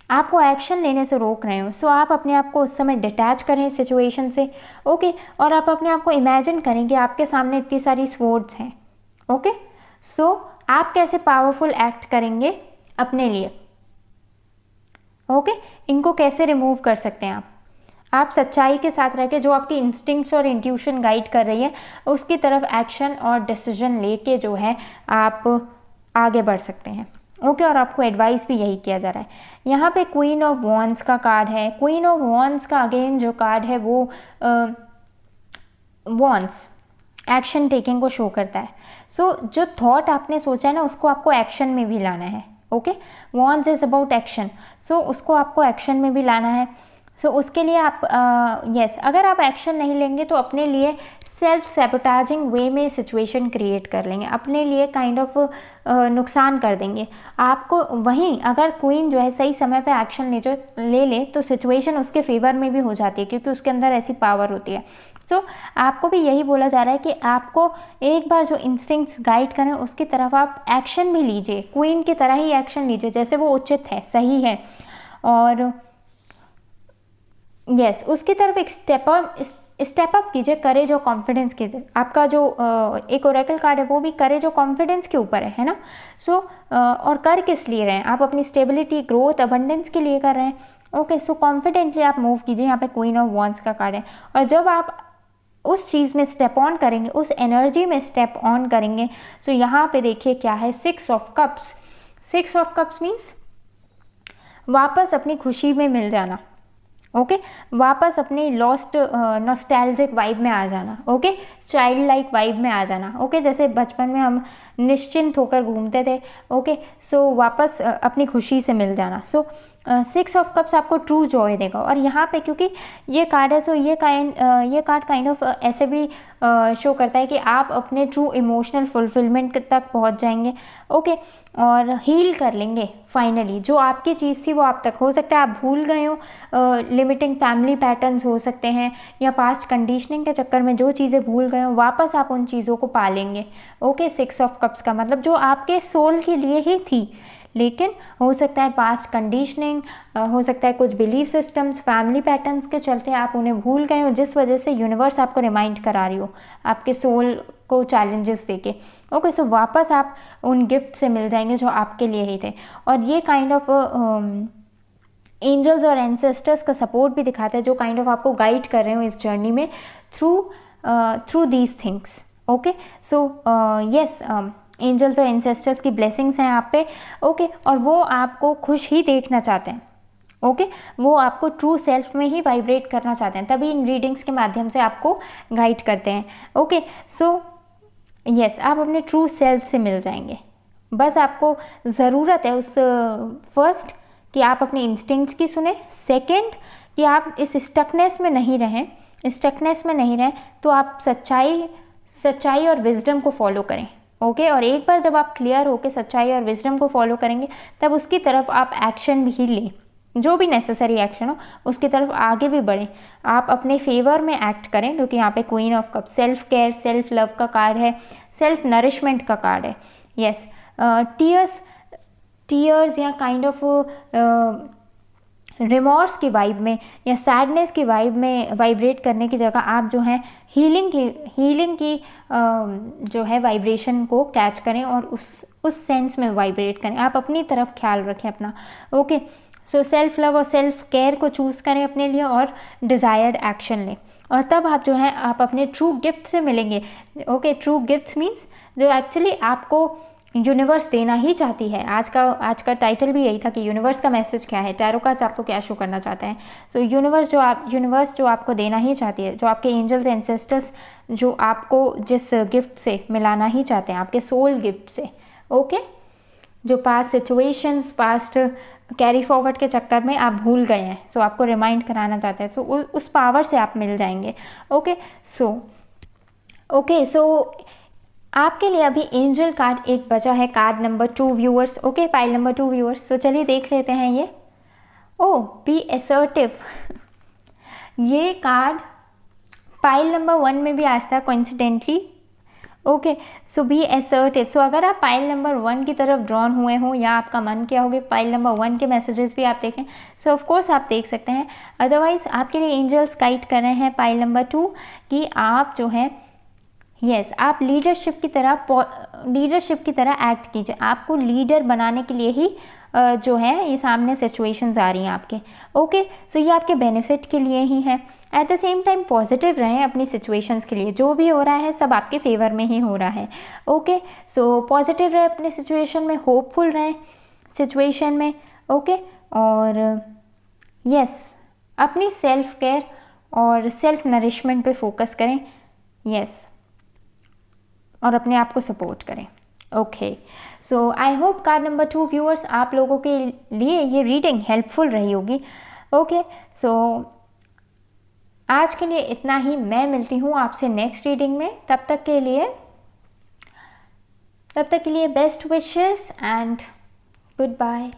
आपको एक्शन लेने से रोक रहे हो। सो आप अपने आप को उस समय डिटैच करें सिचुएशन से, ओके। और आप अपने आप को इमेजिन करें कि आपके सामने इतनी सारी स्वॉर्ड्स हैं, ओके। सो आप कैसे पावरफुल एक्ट करेंगे अपने लिए, ओके। इनको कैसे रिमूव कर सकते हैं आप सच्चाई के साथ रह के, जो आपकी इंस्टिंक्ट्स और इंट्यूशन गाइड कर रही है उसकी तरफ एक्शन और डिसीजन लेके जो है आप आगे बढ़ सकते हैं, ओके। और आपको एडवाइस भी यही किया जा रहा है। यहाँ पे क्वीन ऑफ वॉन्ड्स का कार्ड है। क्वीन ऑफ वॉन्ड्स का अगेन जो कार्ड है वो वॉन्ड्स एक्शन टेकिंग को शो करता है। सो जो थॉट आपने सोचा है ना उसको आपको एक्शन में भी लाना है, okay. Wands is about action, so उसको आपको एक्शन में भी लाना है। सो उसके लिए आप यस अगर आप एक्शन नहीं लेंगे तो अपने लिए सेल्फ सैबोटाजिंग वे में सिचुएशन क्रिएट कर लेंगे, अपने लिए काइंड ऑफ नुकसान कर देंगे आपको। वहीं अगर क्वीन जो है सही समय पे एक्शन ले ले तो सिचुएशन उसके फेवर में भी हो जाती है, क्योंकि उसके अंदर ऐसी पावर होती है। सो आपको भी यही बोला जा रहा है कि आपको एक बार जो इंस्टिंक्ट्स गाइड करें उसकी तरफ आप एक्शन भी लीजिए, क्वीन की तरह ही एक्शन लीजिए जैसे वो उचित है, सही है। और यस उसकी तरफ एक स्टेप अप कीजिए करेज और कॉन्फिडेंस के। आपका जो एक ओरेकल कार्ड है वो भी करेज और कॉन्फिडेंस के ऊपर है ना। सो और कर किस लिए रहे हैं आप? अपनी स्टेबिलिटी, ग्रोथ, अबंडेंस के लिए कर रहे हैं, ओके। सो कॉन्फिडेंटली आप मूव कीजिए। यहाँ पे क्वीन ऑफ वॉन्ड्स का कार्ड है, और जब आप उस चीज़ में स्टेप ऑन करेंगे, उस एनर्जी में स्टेप ऑन करेंगे, सो यहाँ पे देखिए क्या है, 6 of cups. 6 of cups means वापस अपनी खुशी में मिल जाना, ओके। वापस अपनी लॉस्ट नॉस्टैल्जिक वाइब में आ जाना, ओके। चाइल्ड लाइक वाइब में आ जाना, ओके। जैसे बचपन में हम निश्चिंत होकर घूमते थे, ओके। सो वापस अपनी खुशी से मिल जाना। सो 6 ऑफ कप्स आपको ट्रू जॉय देगा। और यहाँ पे क्योंकि ये कार्ड है, सो ये कार्ड काइंड ऑफ ऐसे भी शो करता है कि आप अपने ट्रू इमोशनल फुलफिलमेंट तक पहुँच जाएंगे, ओके। और हील कर लेंगे फाइनली। जो आपकी चीज़ थी वो आप तक, हो सकता है आप भूल गए हो, लिमिटिंग फैमिली पैटर्न्स हो सकते हैं, या पास्ट कंडीशनिंग के चक्कर में जो चीज़ें भूल गए हो वापस आप उन चीज़ों को पा लेंगे, ओके। 6 ऑफ कप्स का मतलब जो आपके सोल के लिए ही थी, लेकिन हो सकता है पास्ट कंडीशनिंग, हो सकता है कुछ बिलीफ सिस्टम्स, फैमिली पैटर्न्स के चलते आप उन्हें भूल गए हो, जिस वजह से यूनिवर्स आपको रिमाइंड करा रही हो आपके सोल को चैलेंजेस देके, ओके। सो वापस आप उन गिफ्ट से मिल जाएंगे जो आपके लिए ही थे। और ये काइंड ऑफ एंजल्स और एंसेस्टर्स का सपोर्ट भी दिखाता है, जो काइंड ऑफ आपको गाइड कर रहे हो इस जर्नी में through these things, okay. So yes angels और एंसेस्टर्स की ब्लेसिंग्स हैं आप पे, ओके। और वो आपको खुश ही देखना चाहते हैं, ओके। वो आपको ट्रू सेल्फ में ही वाइब्रेट करना चाहते हैं, तभी इन रीडिंग्स के माध्यम से आपको गाइड करते हैं, ओके। सो यस आप अपने ट्रू सेल्फ से मिल जाएंगे। बस आपको ज़रूरत है उस फर्स्ट कि आप अपने इंस्टिंक्ट्स की सुने, सेकंड कि आप इस स्टकनेस में नहीं रहें, तो आप सच्चाई और विजडम को फॉलो करें, ओके। और एक बार जब आप क्लियर होकर सच्चाई और विजडम को फॉलो करेंगे तब उसकी तरफ आप एक्शन भी लें, जो भी नेसेसरी एक्शन हो उसकी तरफ आगे भी बढ़ें, आप अपने फेवर में एक्ट करें, क्योंकि यहाँ पे queen of cup self care, self love का कार्ड है, सेल्फ नरिशमेंट का कार्ड है। यस टीयर्स या काइंड ऑफ रिमॉर्स की वाइब में या सैडनेस की वाइब में वाइब्रेट करने की जगह आप जो है हीलिंग की जो है वाइब्रेशन को कैच करें और उस सेंस में वाइब्रेट करें। आप अपनी तरफ ख्याल रखें अपना, ओके। सो सेल्फ लव और सेल्फ केयर को चूज़ करें अपने लिए और डिज़ायर्ड एक्शन लें, और तब आप जो है आप अपने ट्रू गिफ्ट से मिलेंगे, ओके। ट्रू गिफ्ट्स मीन्स जो एक्चुअली आपको यूनिवर्स देना ही चाहती है। आज का टाइटल भी यही था कि यूनिवर्स का मैसेज क्या है, टैरो कार्ड्स आपको क्या शो करना चाहते हैं। सो यूनिवर्स जो आपको देना ही चाहती है, जो आपके एंजल्स एंसेस्टर्स जो आपको जिस गिफ्ट से मिलाना ही चाहते हैं, आपके सोल गिफ्ट से, ओके। जो past situations, past carry forward के चक्कर में आप भूल गए हैं, सो आपको रिमाइंड कराना चाहते हैं, सो उस पावर से आप मिल जाएंगे, ओके। सो आपके लिए अभी एंजल कार्ड एक बचा है, card number 2 viewers, okay. Pile number 2 viewers, तो चलिए देख लेते हैं ये। ओह बी असर्टिव ये कार्ड पाइल नंबर 1 में भी आज था कोइंसिडेंटली, ओके, सो बी असर्टिव। सो अगर आप पाइल नंबर 1 की तरफ ड्रॉन हुए हो या आपका मन किया हो कि पाइल नंबर 1 के मैसेजेस भी आप देखें, सो ऑफ कोर्स आप देख सकते हैं। अदरवाइज आपके लिए एंजल्स गाइड कर रहे हैं पाइल नंबर 2 कि आप जो है यस आप लीडरशिप की तरह एक्ट कीजिए। आपको लीडर बनाने के लिए ही जो है ये सामने सिचुएशंस आ रही हैं आपके। ओके, सो ये आपके बेनिफिट के लिए ही है। At the same time positive रहें अपनी सिचुएशंस के लिए, जो भी हो रहा है सब आपके फेवर में ही हो रहा है। ओके, सो पॉजिटिव रहें अपने सिचुएशन में, होपफुल रहें सिचुएशन में। ओके, और यस अपनी सेल्फ केयर और सेल्फ नरिशमेंट पे फोकस करें। यस, और अपने आप को सपोर्ट करें। Okay, so I hope card number 2 viewers आप लोगों के लिए ये रीडिंग हेल्पफुल रही होगी। ओके, सो आज के लिए इतना ही। मैं मिलती हूँ आपसे नेक्स्ट रीडिंग में। तब तक के लिए best wishes and good bye.